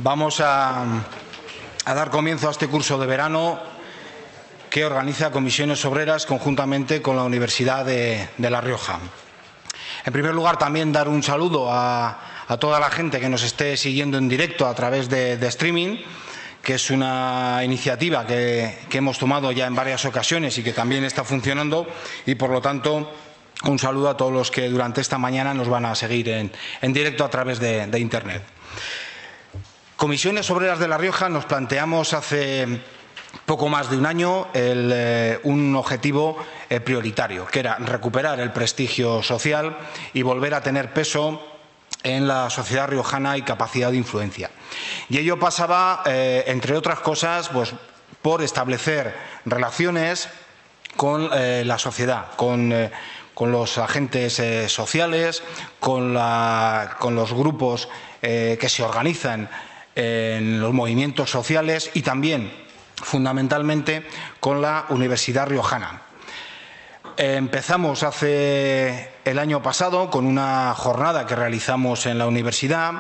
Vamos a dar comienzo a este curso de verano que organiza Comisiones Obreras conjuntamente con la Universidad de La Rioja. En primer lugar, también dar un saludo a toda la gente que nos esté siguiendo en directo a través de streaming, que es una iniciativa que hemos tomado ya en varias ocasiones y que también está funcionando, y por lo tanto un saludo a todos los que durante esta mañana nos van a seguir en directo a través de Internet. Comisiones Obreras de La Rioja nos planteamos hace poco más de un año un objetivo prioritario, que era recuperar el prestigio social y volver a tener peso en la sociedad riojana y capacidad de influencia. Y ello pasaba, entre otras cosas, pues, por establecer relaciones con la sociedad, con los agentes sociales, con los grupos que se organizan en los movimientos sociales y también, fundamentalmente, con la Universidad Riojana. Empezamos el año pasado con una jornada que realizamos en la universidad.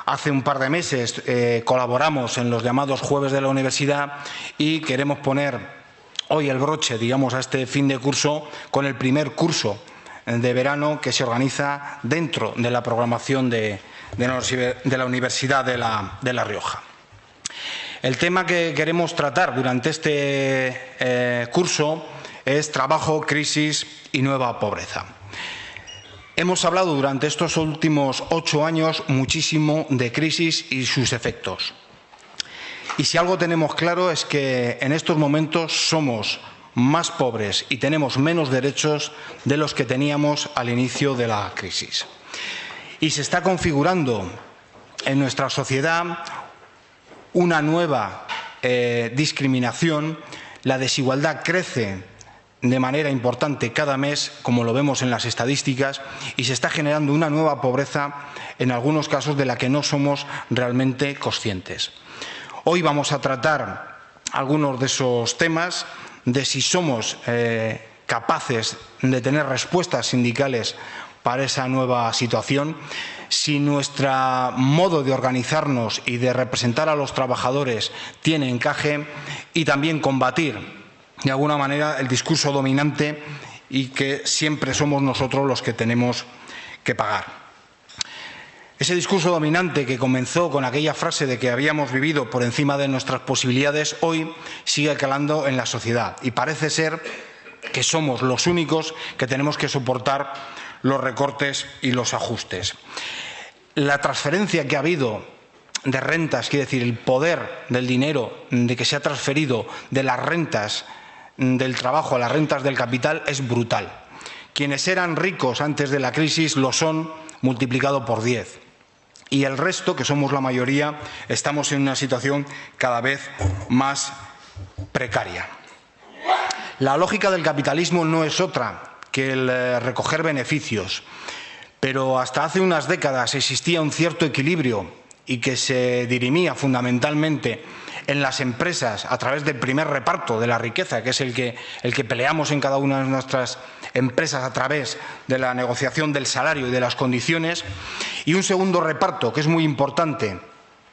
Hace un par de meses colaboramos en los llamados Jueves de la Universidad y queremos poner hoy el broche, digamos, a este fin de curso con el primer curso de verano que se organiza dentro de la programación de la Universidad de La Rioja. El tema que queremos tratar durante este curso es trabajo, crisis y nueva pobreza. Hemos hablado durante estos últimos 8 años muchísimo de crisis y sus efectos. Y si algo tenemos claro es que en estos momentos somos más pobres y tenemos menos derechos de los que teníamos al inicio de la crisis. Y se está configurando en nuestra sociedad una nueva discriminación. La desigualdad crece de manera importante cada mes, como lo vemos en las estadísticas, y se está generando una nueva pobreza, en algunos casos, de la que no somos realmente conscientes. Hoy vamos a tratar algunos de esos temas, de si somos capaces de tener respuestas sindicales para esa nueva situación, si nuestro modo de organizarnos y de representar a los trabajadores tiene encaje, y también combatir de alguna manera el discurso dominante y que siempre somos nosotros los que tenemos que pagar. Ese discurso dominante que comenzó con aquella frase de que habíamos vivido por encima de nuestras posibilidades, hoy sigue calando en la sociedad y parece ser que somos los únicos que tenemos que soportar los recortes y los ajustes. La transferencia que ha habido de rentas, quiere decir, el poder del dinero de que se ha transferido de las rentas del trabajo a las rentas del capital, es brutal. Quienes eran ricos antes de la crisis lo son multiplicado por 10. Y el resto, que somos la mayoría, estamos en una situación cada vez más precaria. La lógica del capitalismo no es otra que el recoger beneficios, pero hasta hace unas décadas existía un cierto equilibrio y que se dirimía fundamentalmente en las empresas a través del primer reparto de la riqueza, que es el que peleamos en cada una de nuestras empresas a través de la negociación del salario y de las condiciones, y un segundo reparto, que es muy importante,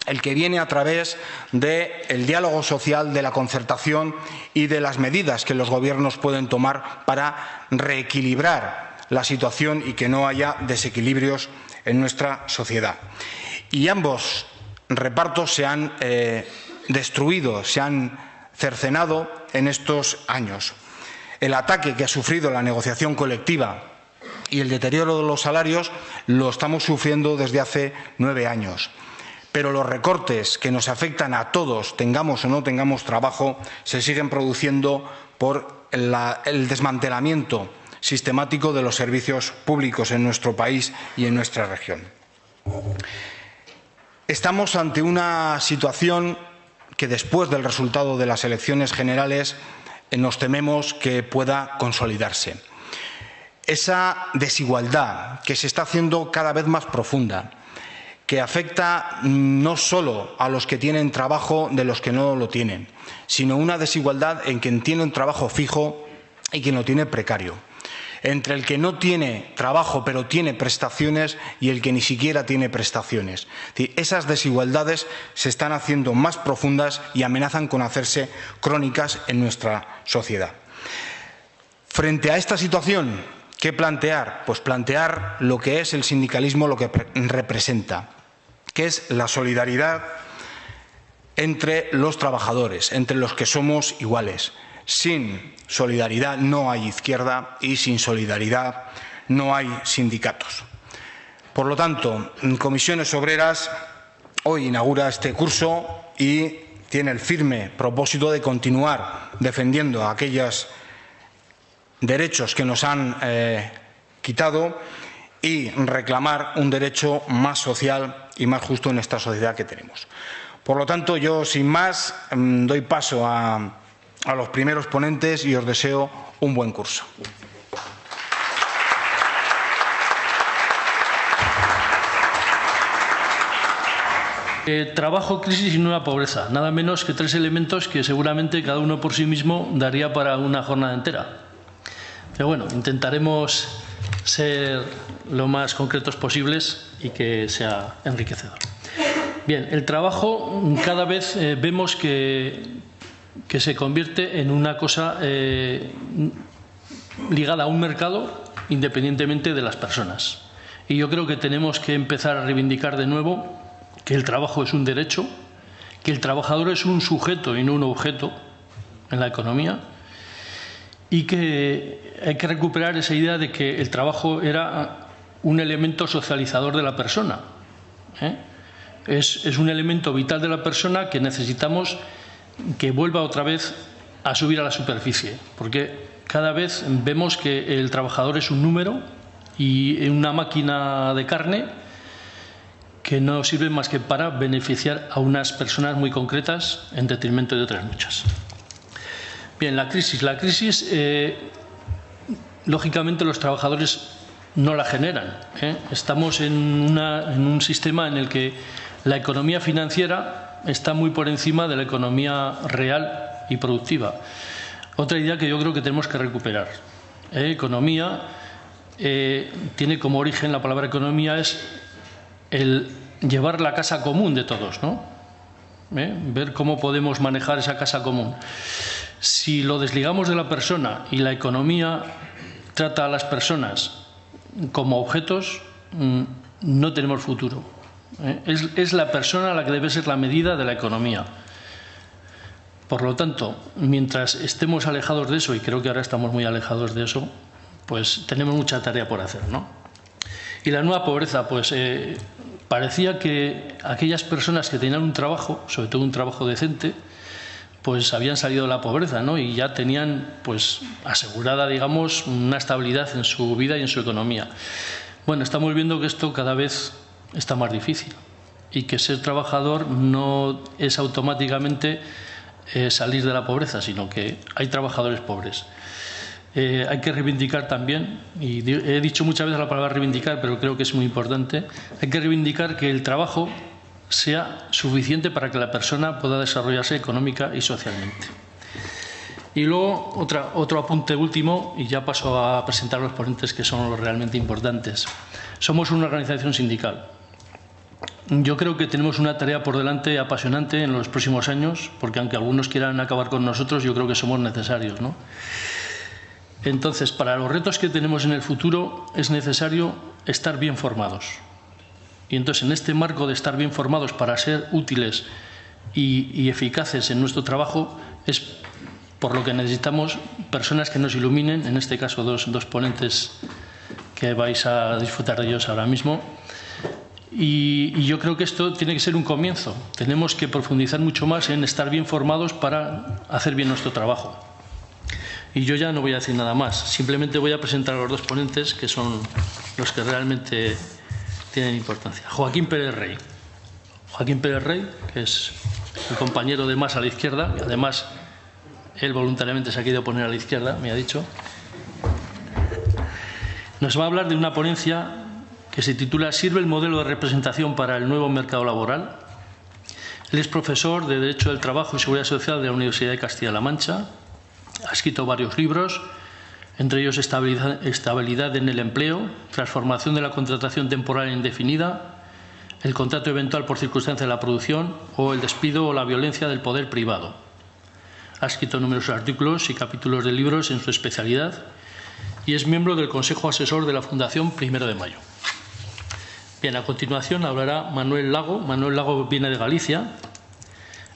el que viene a través del diálogo social, de la concertación y de las medidas que los gobiernos pueden tomar para reequilibrar la situación y que no haya desequilibrios en nuestra sociedad. Y ambos repartos se han destruido, se han cercenado en estos años. El ataque que ha sufrido la negociación colectiva y el deterioro de los salarios lo estamos sufriendo desde hace 9 años. Pero los recortes que nos afectan a todos, tengamos o no tengamos trabajo, se siguen produciendo por el desmantelamiento sistemático de los servicios públicos en nuestro país y en nuestra región. Estamos ante una situación que después del resultado de las elecciones generales nos tememos que pueda consolidarse. Esa desigualdad que se está haciendo cada vez más profunda, que afecta no solo a los que tienen trabajo de los que no lo tienen, sino una desigualdad en quien tiene un trabajo fijo y quien lo tiene precario. entre el que no tiene trabajo pero tiene prestaciones y el que ni siquiera tiene prestaciones. Es decir, esas desigualdades se están haciendo más profundas y amenazan con hacerse crónicas en nuestra sociedad. Frente a esta situación, ¿qué plantear? Pues plantear lo que es el sindicalismo, lo que representa, que es la solidaridad entre los trabajadores, entre los que somos iguales. Sin solidaridad no hay izquierda y sin solidaridad no hay sindicatos. Por lo tanto, Comisiones Obreras hoy inaugura este curso y tiene el firme propósito de continuar defendiendo aquellos derechos que nos han quitado y reclamar un derecho más social y más justo en esta sociedad que tenemos. Por lo tanto, yo, sin más, doy paso a los primeros ponentes y os deseo un buen curso. Trabajo, crisis y nueva pobreza. Nada menos que 3 elementos que seguramente cada uno por sí mismo daría para una jornada entera. Pero bueno, intentaremos ser lo más concretos posibles y que sea enriquecedor. Bien, el trabajo cada vez vemos que se convierte en una cosa ligada a un mercado independientemente de las personas. Y yo creo que tenemos que empezar a reivindicar de nuevo que el trabajo es un derecho, que el trabajador es un sujeto y no un objeto en la economía, y que hay que recuperar esa idea de que el trabajo era un elemento socializador de la persona. Es un elemento vital de la persona que necesitamos que vuelva otra vez a subir a la superficie, porque cada vez vemos que el trabajador es un número y una máquina de carne que no sirve más que para beneficiar a unas personas muy concretas en detrimento de otras muchas. Bien, la crisis. La crisis, lógicamente, los trabajadores no la generan. Estamos en un sistema en el que la economía financiera está muy por encima de la economía real y productiva. Otra idea que yo creo que tenemos que recuperar. Economía tiene como origen, la palabra economía es el llevar la casa común de todos, ¿no? Ver cómo podemos manejar esa casa común. Si lo desligamos de la persona y la economía trata a las personas como objetos, no tenemos futuro. Es la persona la que debe ser la medida de la economía. Por lo tanto, mientras estemos alejados de eso, y creo que ahora estamos muy alejados de eso, pues tenemos mucha tarea por hacer, ¿no? Y la nueva pobreza, pues parecía que aquellas personas que tenían un trabajo, sobre todo un trabajo decente, pues habían salido de la pobreza, ¿no? Y ya tenían pues asegurada, digamos, una estabilidad en su vida y en su economía. Bueno, estamos viendo que esto cada vez está más difícil y que ser trabajador no es automáticamente salir de la pobreza, sino que hay trabajadores pobres. Hay que reivindicar también, y he dicho muchas veces la palabra reivindicar, pero creo que es muy importante, hay que reivindicar que el trabajo sea suficiente para que la persona pueda desarrollarse económica y socialmente. Y luego otro apunte último, y ya paso a presentar a los ponentes que son los realmente importantes. Somos una organización sindical. Yo creo que tenemos una tarea por delante apasionante en los próximos años, porque aunque algunos quieran acabar con nosotros, yo creo que somos necesarios, ¿no? Entonces, para los retos que tenemos en el futuro es necesario estar bien formados. Y entonces, en este marco de estar bien formados para ser útiles y eficaces en nuestro trabajo, es por lo que necesitamos personas que nos iluminen, en este caso dos ponentes que vais a disfrutar de ellos ahora mismo. Y yo creo que esto tiene que ser un comienzo. Tenemos que profundizar mucho más en estar bien formados para hacer bien nuestro trabajo. Y yo ya no voy a decir nada más, simplemente voy a presentar a los dos ponentes que son los que realmente tienen importancia. Joaquín Pérez Rey. Joaquín Pérez Rey, que es el compañero de más a la izquierda, y además él voluntariamente se ha querido poner a la izquierda, me ha dicho. Nos va a hablar de una ponencia que se titula ¿Sirve el modelo de representación para el nuevo mercado laboral? Él es profesor de Derecho del Trabajo y Seguridad Social de la Universidad de Castilla-La Mancha. Ha escrito varios libros, entre ellos estabilidad en el empleo, transformación de la contratación temporal e indefinida, el contrato eventual por circunstancia de la producción o el despido o la violencia del poder privado. Ha escrito numerosos artículos y capítulos de libros en su especialidad y es miembro del Consejo Asesor de la Fundación 1 de Mayo. Bien, a continuación hablará Manuel Lago. Manuel Lago viene de Galicia,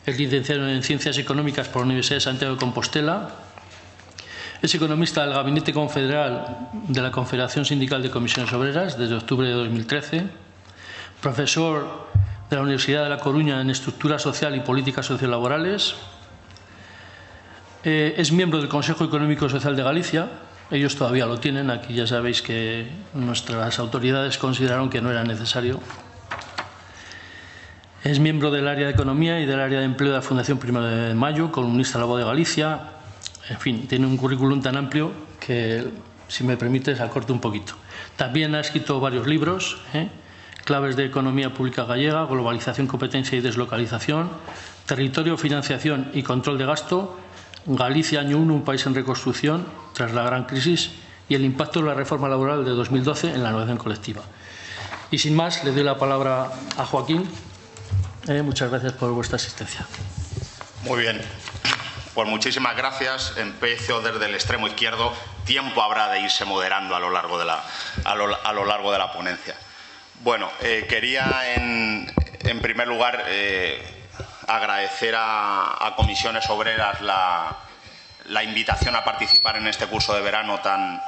es licenciado en Ciencias Económicas por la Universidad de Santiago de Compostela, es economista del Gabinete Confederal de la Confederación Sindical de Comisiones Obreras desde octubre de 2013, profesor de la Universidad de La Coruña en Estructura Social y Políticas Sociolaborales, es miembro del Consejo Económico y Social de Galicia. Ellos todavía lo tienen, aquí ya sabéis que nuestras autoridades consideraron que no era necesario. Es miembro del área de Economía y del área de Empleo de la Fundación 1 de Mayo, columnista de La Voz de Galicia. En fin, tiene un currículum tan amplio que, si me permites, acorto un poquito. También ha escrito varios libros, Claves de Economía Pública Gallega, Globalización, Competencia y Deslocalización, Territorio, Financiación y Control de Gasto, Galicia año 1, un país en reconstrucción tras la gran crisis y el impacto de la reforma laboral de 2012 en la negociación colectiva. Y sin más, le doy la palabra a Joaquín. Muchas gracias por vuestra asistencia. Muy bien. Pues muchísimas gracias. Empiezo desde el extremo izquierdo. Tiempo habrá de irse moderando a lo largo de la ponencia. Bueno, quería en primer lugar agradecer a Comisiones Obreras la invitación a participar en este curso de verano tan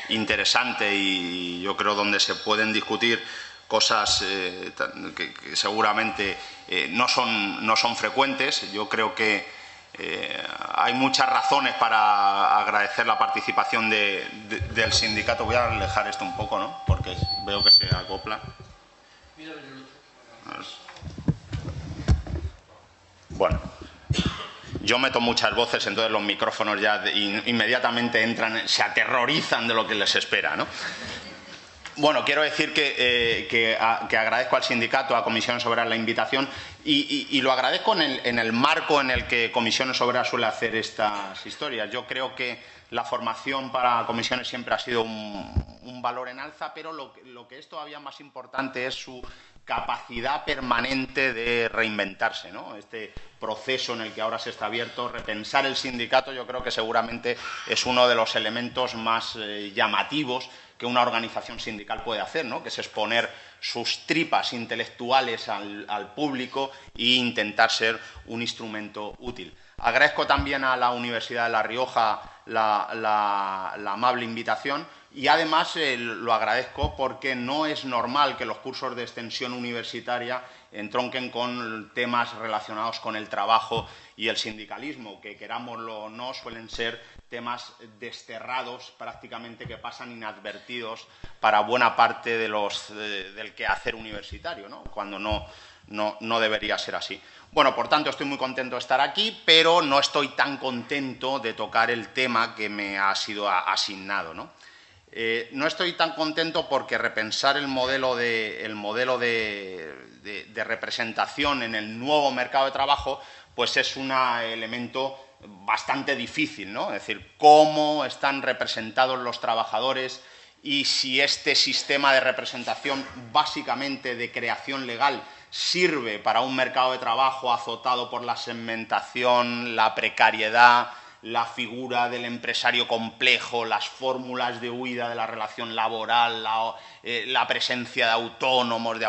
interesante y yo creo donde se pueden discutir cosas que seguramente no son frecuentes. Yo creo que hay muchas razones para agradecer la participación del sindicato. Voy a alejar esto un poco, ¿no? Porque veo que se acopla. Bueno, yo meto muchas voces, entonces los micrófonos ya inmediatamente entran, se aterrorizan de lo que les espera, ¿no? Bueno, quiero decir que agradezco al sindicato, a Comisiones Obreras la invitación y lo agradezco en el marco en el que Comisiones Obreras suele hacer estas historias. Yo creo que la formación para comisiones siempre ha sido un valor en alza, pero lo que es todavía más importante es su capacidad permanente de reinventarse, ¿no? Este proceso en el que ahora se está abierto, repensar el sindicato, yo creo que seguramente es uno de los elementos más llamativos que una organización sindical puede hacer, ¿no? Que es exponer sus tripas intelectuales al público e intentar ser un instrumento útil. Agradezco también a la Universidad de La Rioja la amable invitación y además lo agradezco porque no es normal que los cursos de extensión universitaria entronquen con temas relacionados con el trabajo y el sindicalismo, que querámoslo o no suelen ser temas desterrados prácticamente que pasan inadvertidos para buena parte del quehacer universitario, ¿no? Cuando no debería ser así. Bueno, por tanto, estoy muy contento de estar aquí, pero no estoy tan contento de tocar el tema que me ha sido asignado, ¿no? No estoy tan contento porque repensar el modelo de representación en el nuevo mercado de trabajo pues es un elemento bastante difícil, ¿no? Es decir, cómo están representados los trabajadores y si este sistema de representación básicamente de creación legal sirve para un mercado de trabajo azotado por la segmentación, la precariedad, la figura del empresario complejo, las fórmulas de huida de la relación laboral, la presencia de autónomos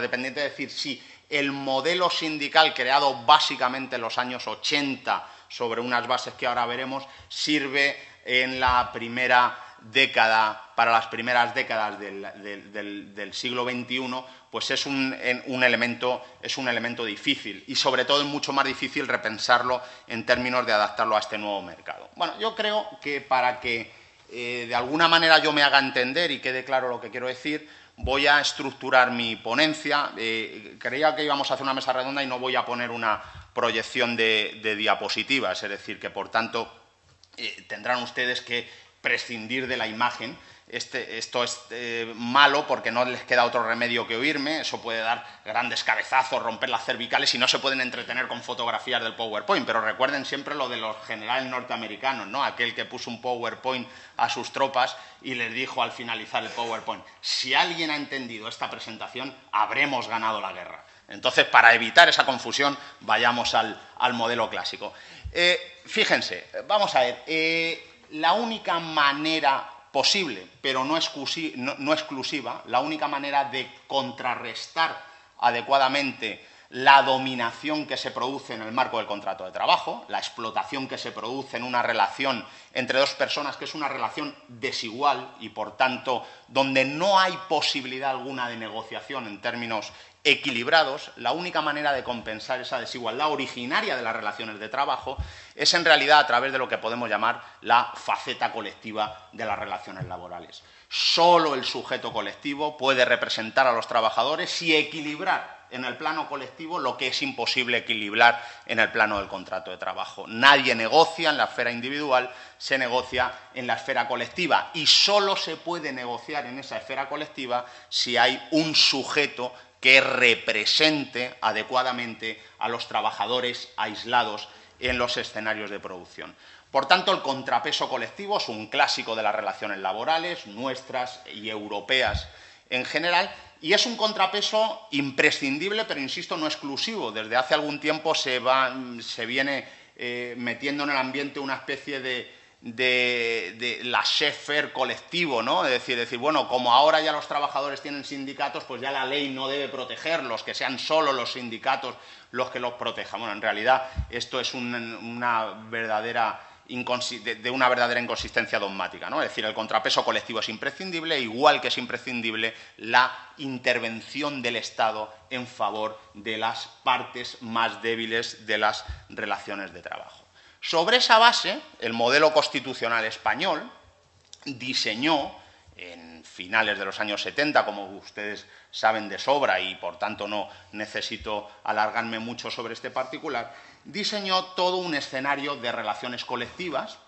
dependientes. Es decir, si el modelo sindical creado básicamente en los años 80 sobre unas bases que ahora veremos sirve en la primera década, para las primeras décadas del siglo XXI, pues es un elemento difícil y sobre todo es mucho más difícil repensarlo en términos de adaptarlo a este nuevo mercado. Bueno, yo creo que para que de alguna manera yo me haga entender y quede claro lo que quiero decir, voy a estructurar mi ponencia. Creía que íbamos a hacer una mesa redonda y no voy a poner una proyección de diapositivas, es decir, que por tanto tendrán ustedes que prescindir de la imagen esto es malo porque no les queda otro remedio que oírme, eso puede dar grandes cabezazos, romper las cervicales y no se pueden entretener con fotografías del PowerPoint, pero recuerden siempre lo de los generales norteamericanos, ¿no? Aquel que puso un PowerPoint a sus tropas y les dijo al finalizar el PowerPoint: si alguien ha entendido esta presentación, habremos ganado la guerra. Entonces, para evitar esa confusión, vayamos al modelo clásico. Fíjense, vamos a ver, la única manera posible, pero no exclusiva, la única manera de contrarrestar adecuadamente la dominación que se produce en el marco del contrato de trabajo, la explotación que se produce en una relación entre dos personas que es una relación desigual y, por tanto, donde no hay posibilidad alguna de negociación en términos equilibrados, la única manera de compensar esa desigualdad originaria de las relaciones de trabajo es en realidad a través de lo que podemos llamar la faceta colectiva de las relaciones laborales. Solo el sujeto colectivo puede representar a los trabajadores y equilibrar en el plano colectivo lo que es imposible equilibrar en el plano del contrato de trabajo. Nadie negocia en la esfera individual, se negocia en la esfera colectiva y solo se puede negociar en esa esfera colectiva si hay un sujeto que represente adecuadamente a los trabajadores aislados en los escenarios de producción. Por tanto, el contrapeso colectivo es un clásico de las relaciones laborales, nuestras y europeas en general, y es un contrapeso imprescindible, pero insisto, no exclusivo. Desde hace algún tiempo se viene metiendo en el ambiente una especie de laissez-faire colectivo, ¿no? Es decir, bueno, como ahora ya los trabajadores tienen sindicatos, pues ya la ley no debe protegerlos, que sean solo los sindicatos los que los protejan. Bueno, en realidad esto es de una verdadera inconsistencia dogmática, ¿no? Es decir, el contrapeso colectivo es imprescindible, igual que es imprescindible la intervención del Estado en favor de las partes más débiles de las relaciones de trabajo. Sobre esa base, el modelo constitucional español diseñó, en finales de los años 70, como ustedes saben de sobra y por tanto no necesito alargarme mucho sobre este particular, diseñó todo un escenario de relaciones colectivas,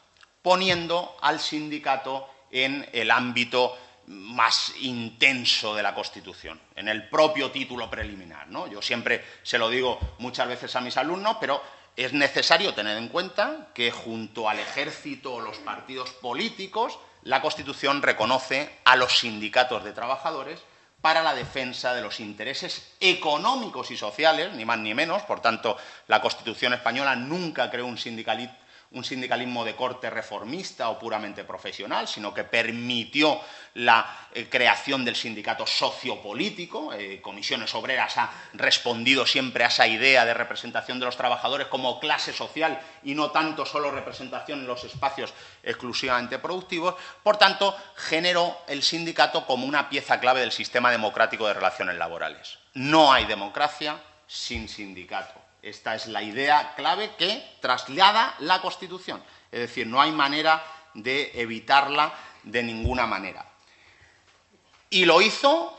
poniendo al sindicato en el ámbito más intenso de la Constitución, en el propio título preliminar, ¿no? Yo siempre se lo digo muchas veces a mis alumnos, pero es necesario tener en cuenta que junto al ejército o los partidos políticos, la Constitución reconoce a los sindicatos de trabajadores para la defensa de los intereses económicos y sociales, ni más ni menos. Por tanto, la Constitución española nunca creó un sindicalismo de corte reformista o puramente profesional, sino que permitió la creación del sindicato sociopolítico. Comisiones Obreras ha respondido siempre a esa idea de representación de los trabajadores como clase social y no tanto solo representación en los espacios exclusivamente productivos. Por tanto, generó el sindicato como una pieza clave del sistema democrático de relaciones laborales. No hay democracia sin sindicato. Esta es la idea clave que traslada la Constitución. Es decir, no hay manera de evitarla de ninguna manera. Y lo hizo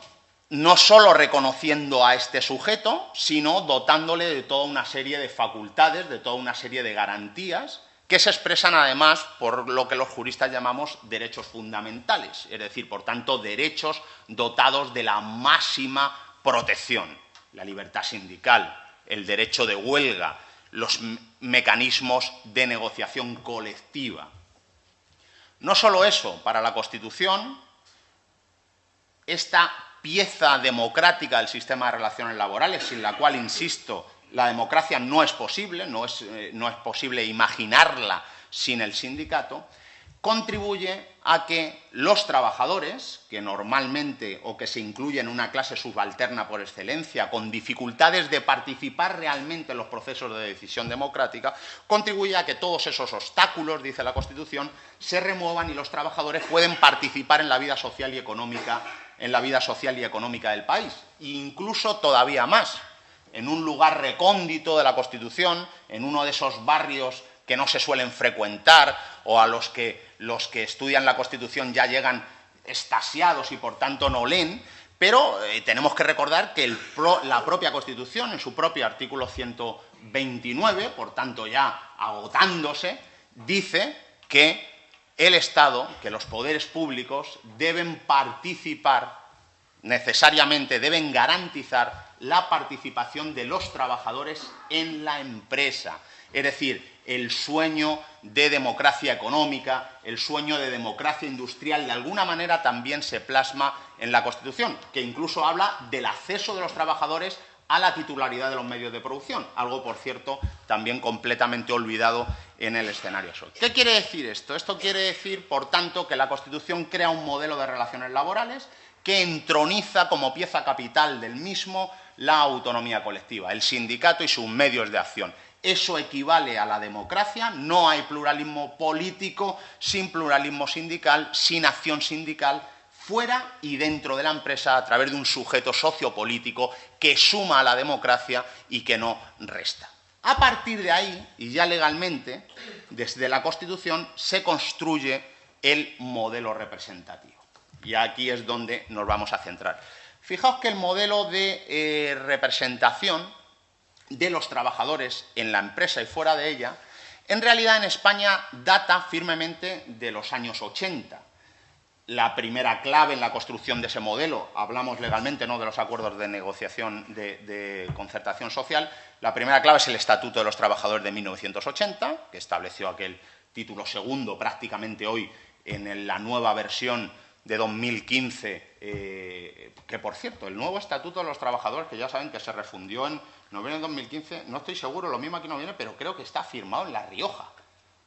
no solo reconociendo a este sujeto, sino dotándole de toda una serie de facultades, de toda una serie de garantías, que se expresan además por lo que los juristas llamamos derechos fundamentales, es decir, por tanto, derechos dotados de la máxima protección, la libertad sindical, el derecho de huelga, los mecanismos de negociación colectiva. No solo eso, para la Constitución, esta pieza democrática del sistema de relaciones laborales, sin la cual, insisto, la democracia no es posible, no es posible imaginarla sin el sindicato, contribuye a que los trabajadores, que normalmente o que se incluyen en una clase subalterna por excelencia, con dificultades de participar realmente en los procesos de decisión democrática, contribuye a que todos esos obstáculos, dice la Constitución, se remuevan y los trabajadores pueden participar en la vida social y económica, del país. E incluso todavía más, en un lugar recóndito de la Constitución, en uno de esos barrios que no se suelen frecuentar o a los que estudian la Constitución ya llegan extasiados y por tanto no leen, pero tenemos que recordar que la propia Constitución, en su propio artículo 129, por tanto ya agotándose, dice que el Estado, que los poderes públicos deben participar, necesariamente deben garantizar la participación de los trabajadores en la empresa. Es decir, el sueño de democracia económica, el sueño de democracia industrial, de alguna manera también se plasma en la Constitución, que incluso habla del acceso de los trabajadores a la titularidad de los medios de producción, algo, por cierto, también completamente olvidado en el escenario actual. ¿Qué quiere decir esto? Esto quiere decir, por tanto, que la Constitución crea un modelo de relaciones laborales que entroniza como pieza capital del mismo la autonomía colectiva, el sindicato y sus medios de acción. Eso equivale a la democracia, no hay pluralismo político sin pluralismo sindical, sin acción sindical, fuera y dentro de la empresa a través de un sujeto sociopolítico que suma a la democracia y que no resta. A partir de ahí, y ya legalmente, desde la Constitución, se construye el modelo representativo. Y aquí es donde nos vamos a centrar. Fijaos que el modelo de representación de los trabajadores en la empresa y fuera de ella, en realidad en España data firmemente de los años 80. La primera clave en la construcción de ese modelo, hablamos legalmente, no de los acuerdos de negociación de concertación social, la primera clave es el Estatuto de los Trabajadores de 1980, que estableció aquel título segundo prácticamente hoy en la nueva versión de 2015, que por cierto, el nuevo Estatuto de los Trabajadores, que ya saben que se refundió en noviembre de 2015, no estoy seguro, lo mismo aquí no viene, pero creo que está firmado en La Rioja.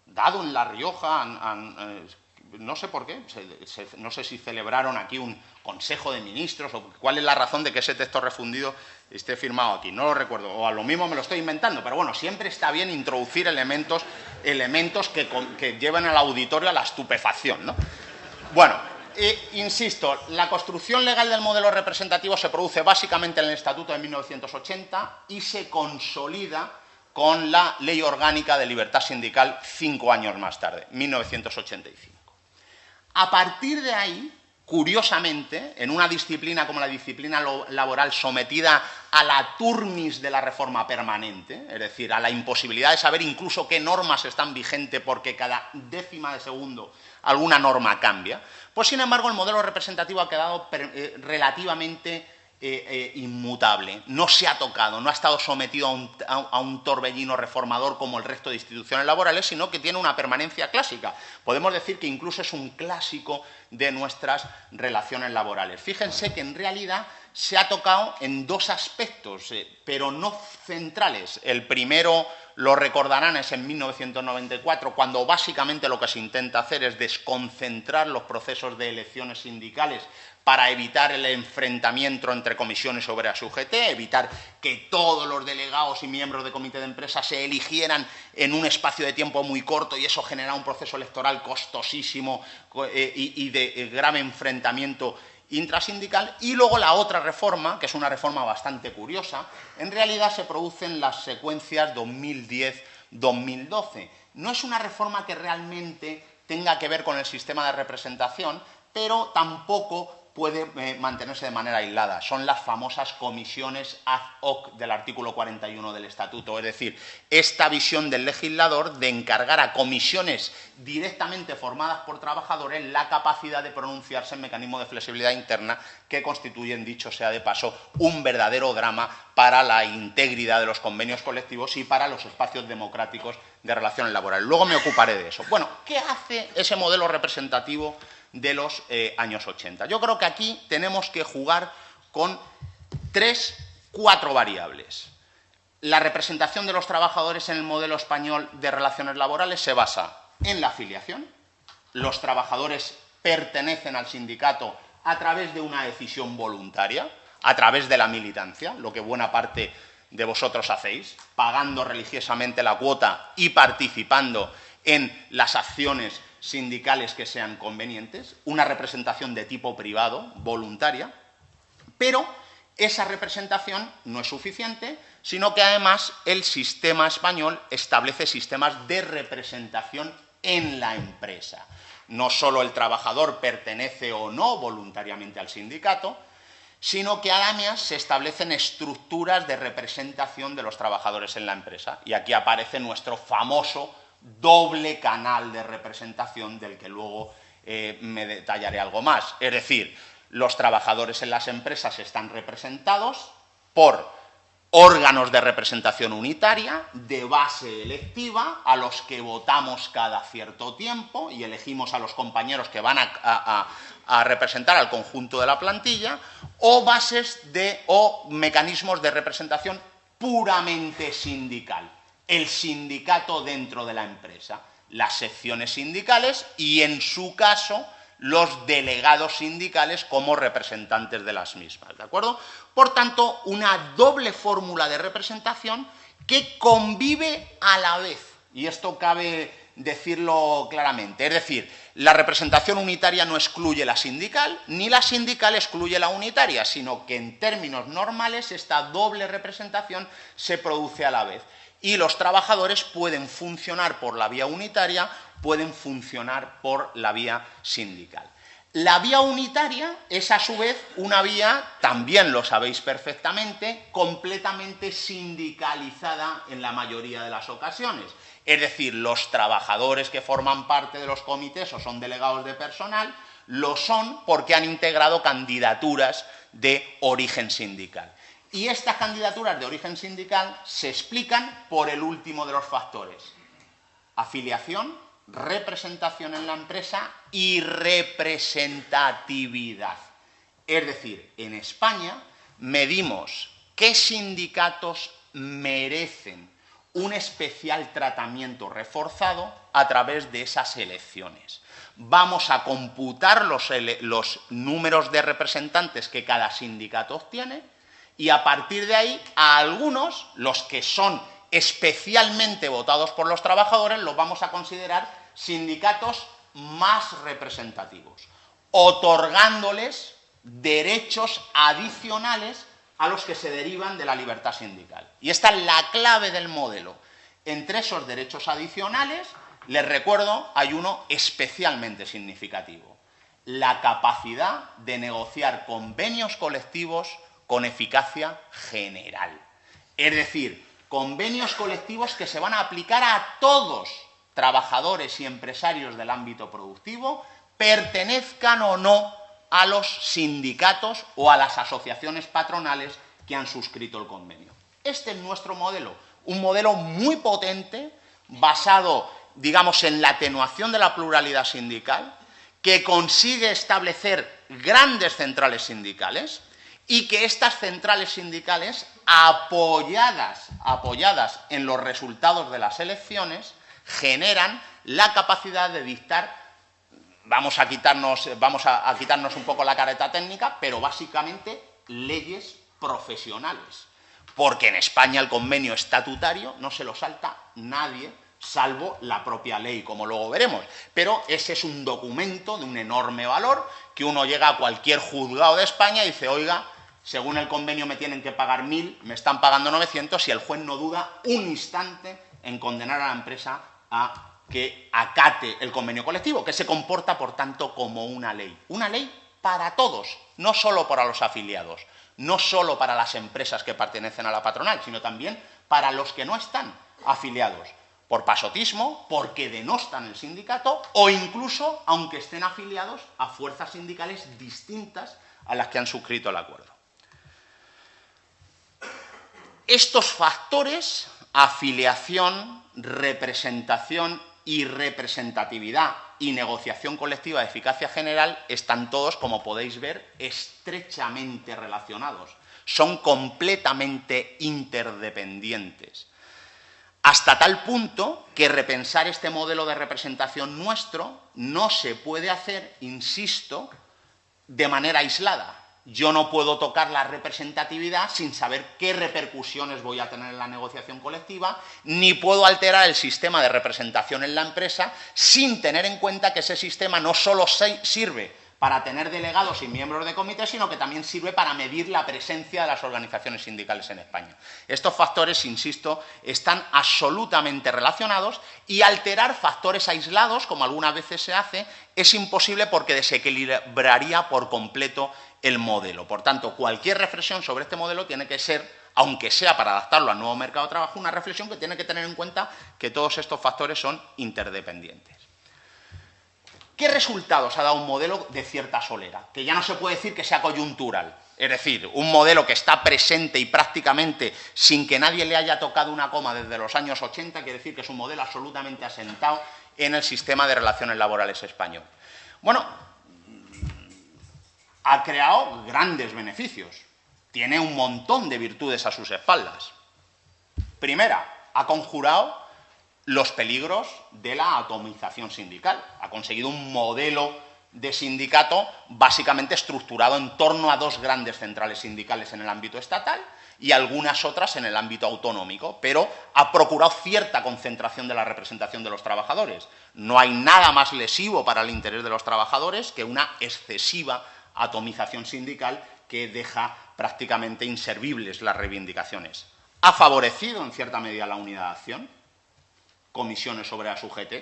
Dado en La Rioja, no sé por qué, no sé si celebraron aquí un consejo de ministros o cuál es la razón de que ese texto refundido esté firmado aquí, no lo recuerdo, o a lo mismo me lo estoy inventando, pero bueno, siempre está bien introducir elementos que lleven al auditorio a la estupefacción, ¿no? Bueno, insisto, la construcción legal del modelo representativo se produce básicamente en el Estatuto de 1980 y se consolida con la Ley Orgánica de Libertad Sindical 5 años más tarde, 1985. A partir de ahí, curiosamente, en una disciplina como la disciplina laboral sometida a la turmis de la reforma permanente, es decir, a la imposibilidad de saber incluso qué normas están vigentes porque cada décima de segundo alguna norma cambia, pues sin embargo el modelo representativo ha quedado relativamente inmutable, no se ha tocado, no ha estado sometido a un torbellino reformador como el resto de instituciones laborales, sino que tiene una permanencia clásica. Podemos decir que incluso es un clásico de nuestras relaciones laborales. Fíjense que en realidad se ha tocado en dos aspectos, pero no centrales. El primero, lo recordarán, es en 1994, cuando básicamente lo que se intenta hacer es desconcentrar los procesos de elecciones sindicales para evitar el enfrentamiento entre comisiones obreras y UGT, evitar que todos los delegados y miembros de comité de empresa se eligieran en un espacio de tiempo muy corto y eso genera un proceso electoral costosísimo y de grave enfrentamiento intrasindical. Y luego la otra reforma, que es una reforma bastante curiosa, en realidad se produce en las secuencias 2010-2012. No es una reforma que realmente tenga que ver con el sistema de representación, pero tampoco puede mantenerse de manera aislada. Son las famosas comisiones ad hoc del artículo 41 del Estatuto, es decir, esta visión del legislador de encargar a comisiones directamente formadas por trabajadores la capacidad de pronunciarse en mecanismos de flexibilidad interna que constituyen, dicho sea de paso, un verdadero drama para la integridad de los convenios colectivos y para los espacios democráticos de relaciones laborales. Luego me ocuparé de eso. Bueno, ¿qué hace ese modelo representativo de los años 80? Yo creo que aquí tenemos que jugar con 4 variables. La representación de los trabajadores en el modelo español de relaciones laborales se basa en la afiliación. Los trabajadores pertenecen al sindicato a través de una decisión voluntaria, a través de la militancia, lo que buena parte de vosotros hacéis, pagando religiosamente la cuota y participando en las acciones sindicales que sean convenientes, una representación de tipo privado, voluntaria, pero esa representación no es suficiente, sino que además el sistema español establece sistemas de representación en la empresa. No solo el trabajador pertenece o no voluntariamente al sindicato, sino que además se establecen estructuras de representación de los trabajadores en la empresa. Y aquí aparece nuestro famoso doble canal de representación del que luego me detallaré algo más. Es decir, los trabajadores en las empresas están representados por órganos de representación unitaria de base electiva a los que votamos cada cierto tiempo y elegimos a los compañeros que van a representar al conjunto de la plantilla, o mecanismos de representación puramente sindical. El sindicato dentro de la empresa, las secciones sindicales y, en su caso, los delegados sindicales como representantes de las mismas, ¿de acuerdo? Por tanto, una doble fórmula de representación que convive a la vez, y esto cabe decirlo claramente, es decir, la representación unitaria no excluye la sindical, ni la sindical excluye la unitaria, sino que en términos normales esta doble representación se produce a la vez. Y los trabajadores pueden funcionar por la vía unitaria, pueden funcionar por la vía sindical. La vía unitaria es, a su vez, una vía, también lo sabéis perfectamente, completamente sindicalizada en la mayoría de las ocasiones. Es decir, los trabajadores que forman parte de los comités o son delegados de personal, lo son porque han integrado candidaturas de origen sindical. Y estas candidaturas de origen sindical se explican por el último de los factores: afiliación, representación en la empresa y representatividad. Es decir, en España medimos qué sindicatos merecen un especial tratamiento reforzado a través de esas elecciones. Vamos a computar los números de representantes que cada sindicato obtiene y, a partir de ahí, a algunos, los que son especialmente votados por los trabajadores, los vamos a considerar sindicatos más representativos, otorgándoles derechos adicionales a los que se derivan de la libertad sindical. Y esta es la clave del modelo. Entre esos derechos adicionales, les recuerdo, hay uno especialmente significativo: la capacidad de negociar convenios colectivos con eficacia general. Es decir, convenios colectivos que se van a aplicar a todos, trabajadores y empresarios del ámbito productivo, pertenezcan o no a los sindicatos o a las asociaciones patronales que han suscrito el convenio. Este es nuestro modelo, un modelo muy potente, basado, digamos, en la atenuación de la pluralidad sindical, que consigue establecer grandes centrales sindicales y que estas centrales sindicales, apoyadas en los resultados de las elecciones, generan la capacidad de dictar, vamos a quitarnos un poco la careta técnica, pero básicamente leyes profesionales. Porque en España el convenio estatutario no se lo salta nadie, salvo la propia ley, como luego veremos. Pero ese es un documento de un enorme valor, que uno llega a cualquier juzgado de España y dice: oiga, según el convenio me tienen que pagar 1.000, me están pagando 900, y el juez no duda un instante en condenar a la empresa a que acate el convenio colectivo, que se comporta, por tanto, como una ley. Una ley para todos, no solo para los afiliados, no solo para las empresas que pertenecen a la patronal, sino también para los que no están afiliados, por pasotismo, porque denostan el sindicato, o incluso, aunque estén afiliados, a fuerzas sindicales distintas a las que han suscrito el acuerdo. Estos factores, afiliación, representación y representatividad y negociación colectiva de eficacia general, están todos, como podéis ver, estrechamente relacionados. Son completamente interdependientes. Hasta tal punto que repensar este modelo de representación nuestro no se puede hacer, insisto, de manera aislada. Yo no puedo tocar la representatividad sin saber qué repercusiones voy a tener en la negociación colectiva, ni puedo alterar el sistema de representación en la empresa sin tener en cuenta que ese sistema no solo sirve para tener delegados y miembros de comité, sino que también sirve para medir la presencia de las organizaciones sindicales en España. Estos factores, insisto, están absolutamente relacionados, y alterar factores aislados, como algunas veces se hace, es imposible porque desequilibraría por completo el modelo. Por tanto, cualquier reflexión sobre este modelo tiene que ser aunque sea para adaptarlo al nuevo mercado de trabajo, una reflexión que tiene que tener en cuenta que todos estos factores son interdependientes. ¿Qué resultados ha dado un modelo de cierta solera? Que ya no se puede decir que sea coyuntural. Es decir, un modelo que está presente y prácticamente sin que nadie le haya tocado una coma desde los años 80, quiere decir que es un modelo absolutamente asentado en el sistema de relaciones laborales español. Bueno, ha creado grandes beneficios. Tiene un montón de virtudes a sus espaldas. Primera, ha conjurado los peligros de la atomización sindical. Ha conseguido un modelo de sindicato básicamente estructurado en torno a dos grandes centrales sindicales en el ámbito estatal y algunas otras en el ámbito autonómico, pero ha procurado cierta concentración de la representación de los trabajadores. No hay nada más lesivo para el interés de los trabajadores que una excesiva atomización sindical que deja prácticamente inservibles las reivindicaciones. Ha favorecido en cierta medida la unidad de acción, comisiones obreras UGT,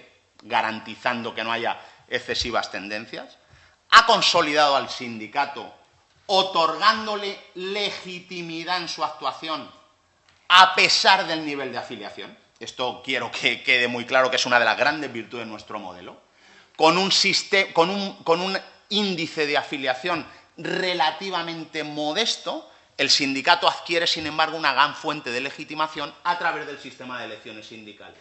garantizando que no haya excesivas tendencias. Ha consolidado al sindicato, otorgándole legitimidad en su actuación a pesar del nivel de afiliación. Esto quiero que quede muy claro que es una de las grandes virtudes de nuestro modelo. Con un índice de afiliación relativamente modesto, el sindicato adquiere, sin embargo, una gran fuente de legitimación a través del sistema de elecciones sindicales,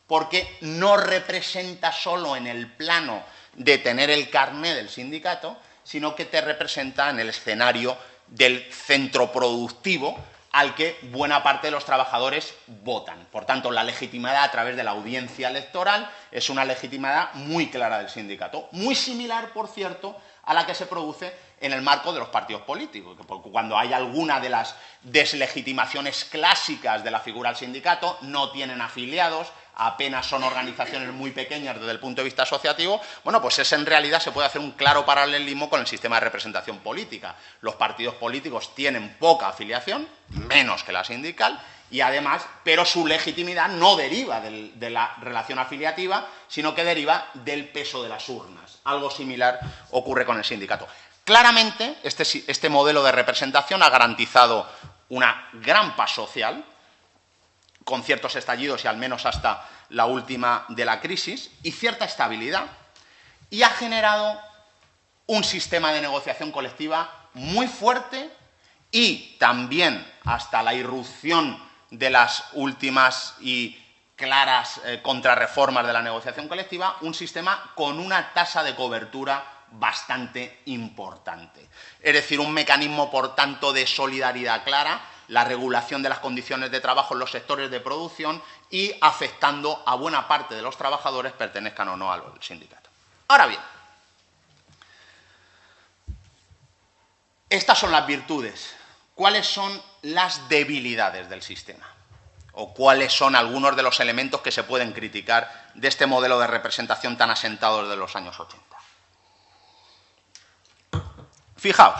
porque no representa solo en el plano de tener el carné del sindicato, sino que te representa en el escenario del centro productivo al que buena parte de los trabajadores votan. Por tanto, la legitimidad a través de la audiencia electoral es una legitimidad muy clara del sindicato, muy similar, por cierto, a la que se produce en el marco de los partidos políticos, porque cuando hay alguna de las deslegitimaciones clásicas de la figura del sindicato, no tienen afiliados, apenas son organizaciones muy pequeñas desde el punto de vista asociativo, bueno, pues en realidad se puede hacer un claro paralelismo con el sistema de representación política. Los partidos políticos tienen poca afiliación, menos que la sindical, y además, pero su legitimidad no deriva de la relación afiliativa, sino que deriva del peso de las urnas. Algo similar ocurre con el sindicato. Claramente, este modelo de representación ha garantizado una gran paz social, con ciertos estallidos y al menos hasta la última de la crisis, y cierta estabilidad, y ha generado un sistema de negociación colectiva muy fuerte y también, hasta la irrupción de las últimas y claras contrarreformas de la negociación colectiva, un sistema con una tasa de cobertura bastante importante. Es decir, un mecanismo, por tanto, de solidaridad clara, la regulación de las condiciones de trabajo en los sectores de producción y afectando a buena parte de los trabajadores, pertenezcan o no al sindicato. Ahora bien, estas son las virtudes. ¿Cuáles son las debilidades del sistema? ¿O cuáles son algunos de los elementos que se pueden criticar de este modelo de representación tan asentado desde los años 80? Fijaos,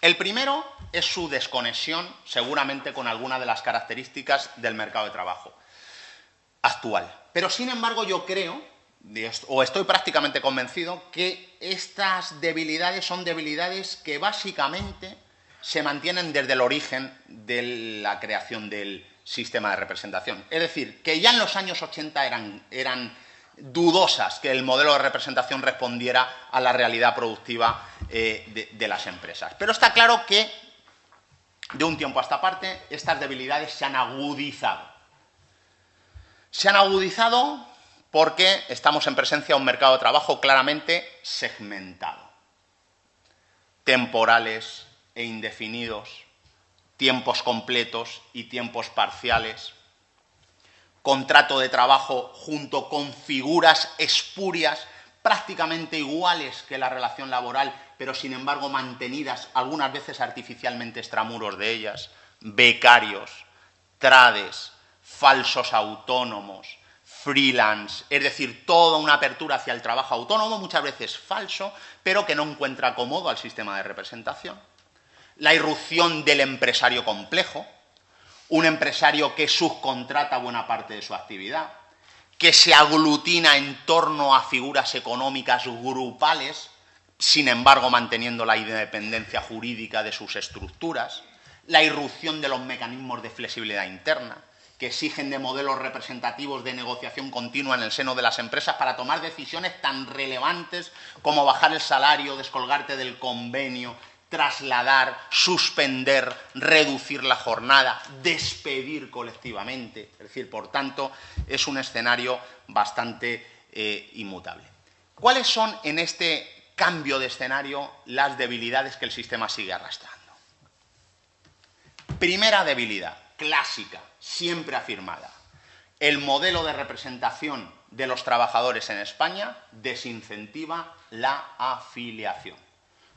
el primero es su desconexión, seguramente con alguna de las características del mercado de trabajo actual. Pero, sin embargo, yo creo, o estoy prácticamente convencido, que estas debilidades son debilidades que básicamente se mantienen desde el origen de la creación del sistema de representación. Es decir, que ya en los años 80 eran dudosas que el modelo de representación respondiera a la realidad productiva de las empresas. Pero está claro que, de un tiempo a esta parte, estas debilidades se han agudizado. Se han agudizado porque estamos en presencia de un mercado de trabajo claramente segmentado. Temporales e indefinidos, tiempos completos y tiempos parciales, contrato de trabajo junto con figuras espurias prácticamente iguales que la relación laboral, pero sin embargo mantenidas algunas veces artificialmente extramuros de ellas, becarios, trades, falsos autónomos, freelance, es decir, toda una apertura hacia el trabajo autónomo, muchas veces falso, pero que no encuentra cómodo al sistema de representación. La irrupción del empresario complejo, un empresario que subcontrata buena parte de su actividad, que se aglutina en torno a figuras económicas grupales, sin embargo manteniendo la independencia jurídica de sus estructuras, la irrupción de los mecanismos de flexibilidad interna, que exigen de modelos representativos de negociación continua en el seno de las empresas para tomar decisiones tan relevantes como bajar el salario, descolgarte del convenio, trasladar, suspender, reducir la jornada, despedir colectivamente. Es decir, por tanto, es un escenario bastante inmutable. ¿Cuáles son en este cambio de escenario las debilidades que el sistema sigue arrastrando? Primera debilidad, clásica, siempre afirmada. El modelo de representación de los trabajadores en España desincentiva la afiliación.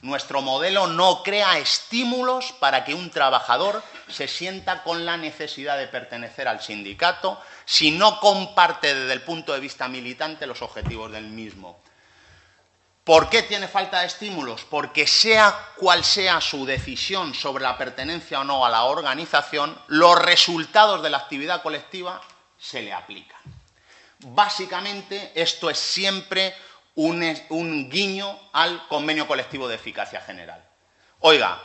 Nuestro modelo no crea estímulos para que un trabajador se sienta con la necesidad de pertenecer al sindicato si no comparte desde el punto de vista militante los objetivos del mismo. ¿Por qué tiene falta de estímulos? Porque sea cual sea su decisión sobre la pertenencia o no a la organización, los resultados de la actividad colectiva se le aplican. Básicamente, esto es siempre un guiño al convenio colectivo de eficacia general. Oiga,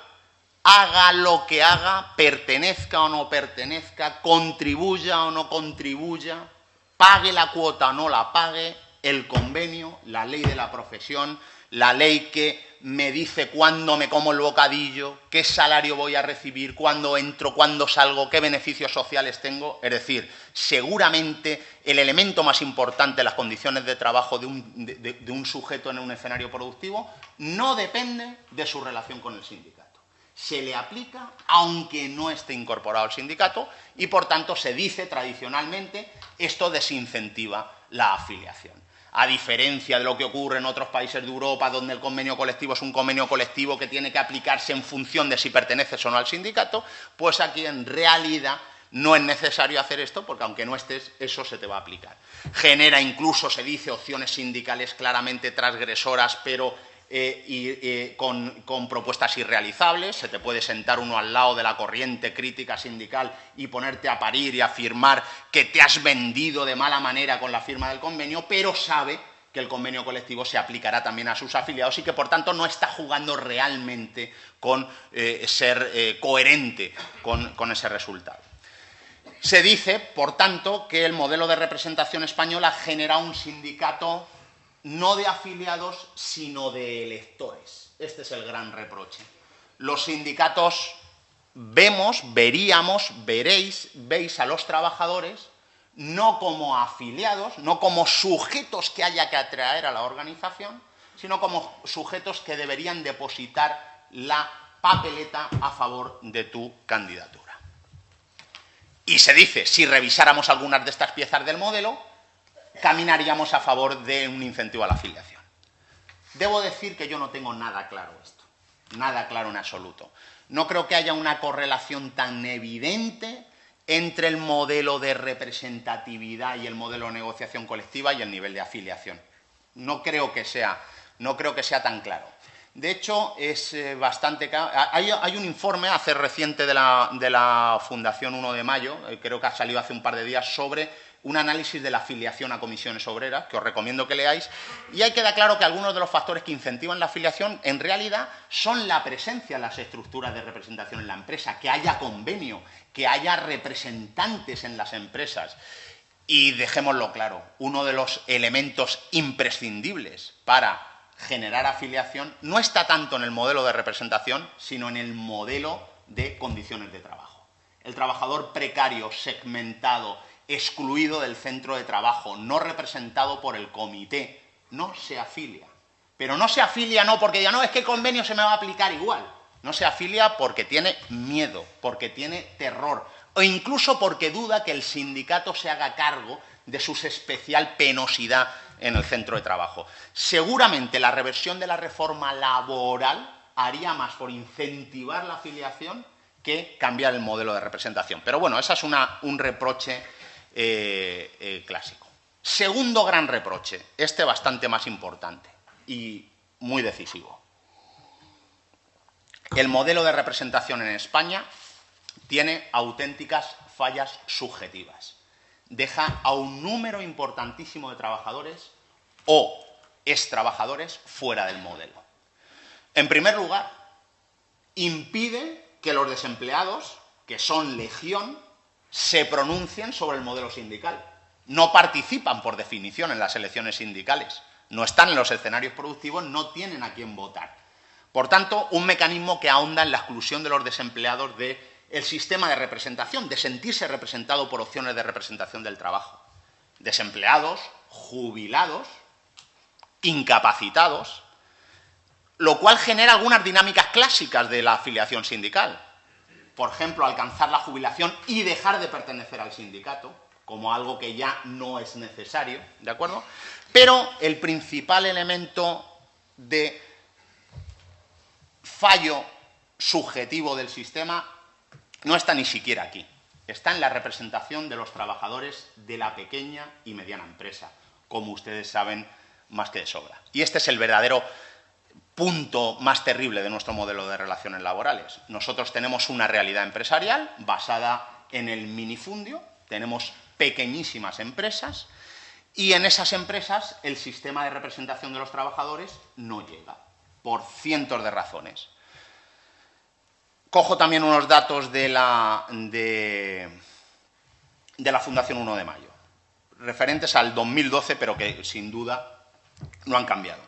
haga lo que haga, pertenezca o no pertenezca, contribuya o no contribuya, pague la cuota o no la pague, el convenio, la ley de la profesión, la ley que me dice cuándo me como el bocadillo, qué salario voy a recibir, cuándo entro, cuándo salgo, qué beneficios sociales tengo. Es decir, seguramente el elemento más importante de las condiciones de trabajo de un sujeto en un escenario productivo no depende de su relación con el sindicato. Se le aplica aunque no esté incorporado al sindicato y, por tanto, se dice tradicionalmente esto desincentiva la afiliación. A diferencia de lo que ocurre en otros países de Europa, donde el convenio colectivo es un convenio colectivo que tiene que aplicarse en función de si perteneces o no al sindicato, pues aquí en realidad no es necesario hacer esto, porque aunque no estés, eso se te va a aplicar. Genera incluso, se dice, opciones sindicales claramente transgresoras, pero con propuestas irrealizables. Se te puede sentar uno al lado de la corriente crítica sindical y ponerte a parir y afirmar que te has vendido de mala manera con la firma del convenio, pero sabe que el convenio colectivo se aplicará también a sus afiliados y que, por tanto, no está jugando realmente con ser coherente con ese resultado. Se dice, por tanto, que el modelo de representación española genera un sindicato no de afiliados, sino de electores. Este es el gran reproche. Los sindicatos veréis a los trabajadores no como afiliados, no como sujetos que haya que atraer a la organización, sino como sujetos que deberían depositar la papeleta a favor de tu candidatura. Y se dice, si revisáramos algunas de estas piezas del modelo, caminaríamos a favor de un incentivo a la afiliación. Debo decir que yo no tengo nada claro esto, nada claro en absoluto. No creo que haya una correlación tan evidente entre el modelo de representatividad y el modelo de negociación colectiva y el nivel de afiliación. No creo que sea tan claro. De hecho, es bastante claro. Hay un informe hace reciente de la Fundación 1 de Mayo, creo que ha salido hace un par de días, sobre un análisis de la afiliación a comisiones obreras, que os recomiendo que leáis, y ahí queda claro que algunos de los factores que incentivan la afiliación, en realidad, son la presencia en las estructuras de representación en la empresa, que haya convenio, que haya representantes en las empresas. Y dejémoslo claro, uno de los elementos imprescindibles para generar afiliación no está tanto en el modelo de representación, sino en el modelo de condiciones de trabajo. El trabajador precario, segmentado, excluido del centro de trabajo, no representado por el comité, no se afilia. Pero no se afilia no porque diga, no, es que el convenio se me va a aplicar igual. No se afilia porque tiene miedo, porque tiene terror, o incluso porque duda que el sindicato se haga cargo de su especial penosidad en el centro de trabajo. Seguramente la reversión de la reforma laboral haría más por incentivar la afiliación que cambiar el modelo de representación. Pero bueno, ese es un reproche clásico. Segundo gran reproche, este bastante más importante y muy decisivo. El modelo de representación en España tiene auténticas fallas subjetivas. Deja a un número importantísimo de trabajadores o extrabajadores fuera del modelo. En primer lugar, impide que los desempleados, que son legión, se pronuncien sobre el modelo sindical. No participan, por definición, en las elecciones sindicales. No están en los escenarios productivos, no tienen a quién votar. Por tanto, un mecanismo que ahonda en la exclusión de los desempleados del sistema de representación, de sentirse representado por opciones de representación del trabajo. Desempleados, jubilados, incapacitados, lo cual genera algunas dinámicas clásicas de la afiliación sindical. Por ejemplo, alcanzar la jubilación y dejar de pertenecer al sindicato, como algo que ya no es necesario, ¿de acuerdo? Pero el principal elemento de fallo subjetivo del sistema no está ni siquiera aquí. Está en la representación de los trabajadores de la pequeña y mediana empresa, como ustedes saben más que de sobra. Y este es el verdadero punto más terrible de nuestro modelo de relaciones laborales. Nosotros tenemos una realidad empresarial basada en el minifundio, tenemos pequeñísimas empresas y en esas empresas el sistema de representación de los trabajadores no llega, por cientos de razones. Cojo también unos datos de la Fundación 1 de Mayo, referentes al 2012, pero que sin duda no han cambiado.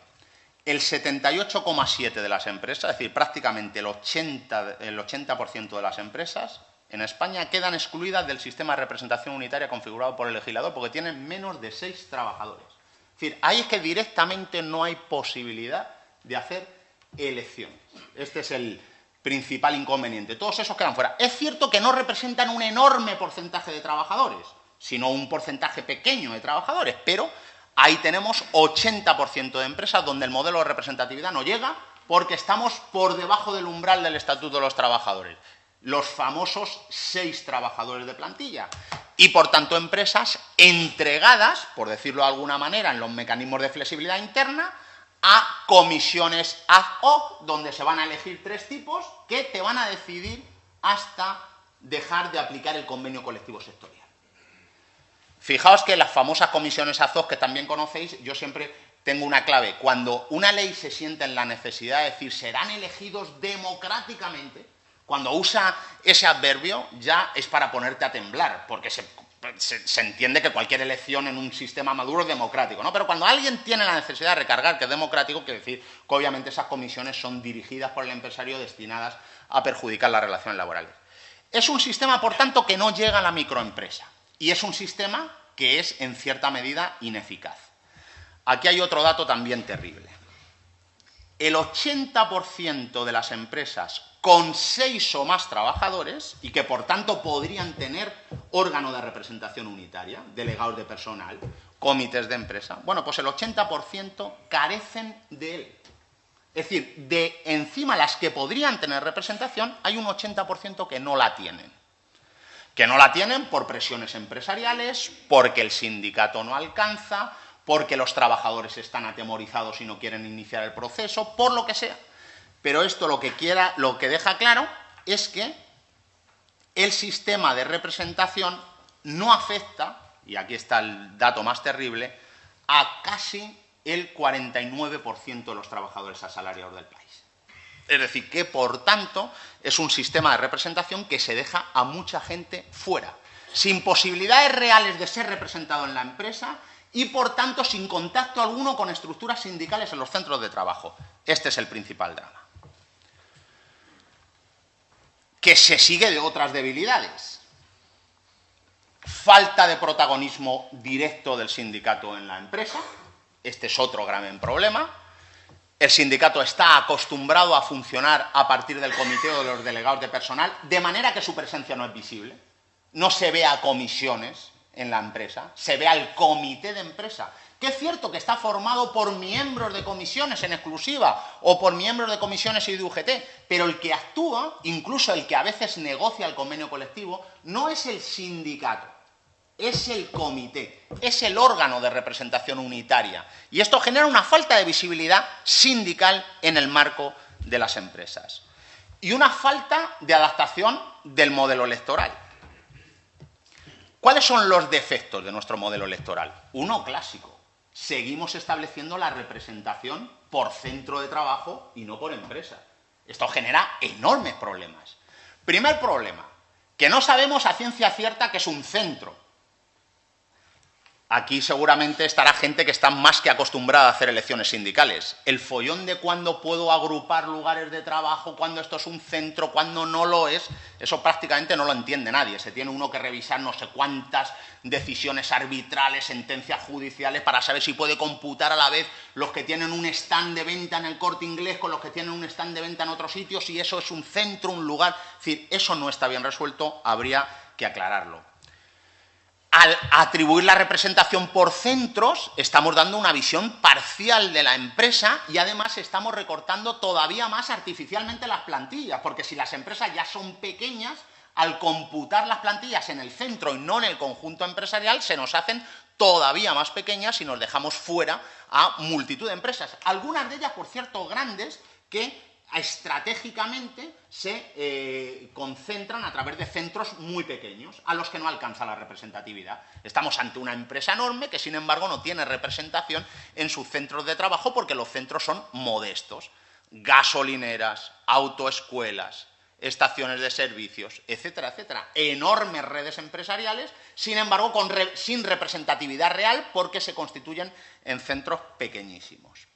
El 78,7% de las empresas, es decir, prácticamente el 80% de las empresas en España quedan excluidas del sistema de representación unitaria configurado por el legislador porque tienen menos de 6 trabajadores. Es decir, ahí es que directamente no hay posibilidad de hacer elecciones. Este es el principal inconveniente. Todos esos quedan fuera. Es cierto que no representan un enorme porcentaje de trabajadores, sino un porcentaje pequeño de trabajadores, pero ahí tenemos 80% de empresas donde el modelo de representatividad no llega porque estamos por debajo del umbral del Estatuto de los Trabajadores, los famosos 6 trabajadores de plantilla. Y, por tanto, empresas entregadas, por decirlo de alguna manera, en los mecanismos de flexibilidad interna, a comisiones ad hoc, donde se van a elegir 3 tipos que te van a decidir hasta dejar de aplicar el convenio colectivo sectorial. Fijaos que las famosas comisiones ad hoc que también conocéis, yo siempre tengo una clave. Cuando una ley se siente en la necesidad de decir serán elegidos democráticamente, cuando usa ese adverbio ya es para ponerte a temblar, porque se entiende que cualquier elección en un sistema maduro es democrático, ¿no? Pero cuando alguien tiene la necesidad de recargar que es democrático, quiere decir que obviamente esas comisiones son dirigidas por el empresario destinadas a perjudicar las relaciones laborales. Es un sistema, por tanto, que no llega a la microempresa y es un sistema que es, en cierta medida, ineficaz. Aquí hay otro dato también terrible. El 80% de las empresas con 6 o más trabajadores y que, por tanto, podrían tener órgano de representación unitaria, delegados de personal, comités de empresa, bueno, pues el 80% carecen de él. Es decir, de encima las que podrían tener representación, hay un 80% que no la tienen. Que no la tienen por presiones empresariales, porque el sindicato no alcanza, porque los trabajadores están atemorizados y no quieren iniciar el proceso, por lo que sea. Pero esto lo que deja claro es que el sistema de representación no afecta, y aquí está el dato más terrible, a casi el 49% de los trabajadores asalariados del país. Es decir, que por tanto es un sistema de representación que se deja a mucha gente fuera, sin posibilidades reales de ser representado en la empresa y por tanto sin contacto alguno con estructuras sindicales en los centros de trabajo. Este es el principal drama. Que se sigue de otras debilidades. Falta de protagonismo directo del sindicato en la empresa. Este es otro grave problema. El sindicato está acostumbrado a funcionar a partir del comité o de los delegados de personal, de manera que su presencia no es visible. No se ve a comisiones en la empresa, se ve al comité de empresa, que es cierto que está formado por miembros de comisiones en exclusiva o por miembros de comisiones y de UGT, pero el que actúa, incluso el que a veces negocia el convenio colectivo, no es el sindicato, es el comité, es el órgano de representación unitaria. Y esto genera una falta de visibilidad sindical en el marco de las empresas. Y una falta de adaptación del modelo electoral. ¿Cuáles son los defectos de nuestro modelo electoral? Uno clásico. Seguimos estableciendo la representación por centro de trabajo y no por empresa. Esto genera enormes problemas. Primer problema, que no sabemos a ciencia cierta qué es un centro. Aquí seguramente estará gente que está más que acostumbrada a hacer elecciones sindicales. El follón de cuándo puedo agrupar lugares de trabajo, cuándo esto es un centro, cuándo no lo es, eso prácticamente no lo entiende nadie. Se tiene uno que revisar no sé cuántas decisiones arbitrales, sentencias judiciales, para saber si puede computar a la vez los que tienen un stand de venta en el Corte Inglés con los que tienen un stand de venta en otros sitios, si eso es un centro, un lugar. Es decir, eso no está bien resuelto, habría que aclararlo. Al atribuir la representación por centros, estamos dando una visión parcial de la empresa y además estamos recortando todavía más artificialmente las plantillas, porque si las empresas ya son pequeñas, al computar las plantillas en el centro y no en el conjunto empresarial, se nos hacen todavía más pequeñas y nos dejamos fuera a multitud de empresas. Algunas de ellas, por cierto, grandes, que estratégicamente se concentran a través de centros muy pequeños, a los que no alcanza la representatividad. Estamos ante una empresa enorme que, sin embargo, no tiene representación en sus centros de trabajo porque los centros son modestos. Gasolineras, autoescuelas, estaciones de servicios, etcétera, etcétera. Enormes redes empresariales, sin embargo, sin representatividad real porque se constituyen en centros pequeñísimos.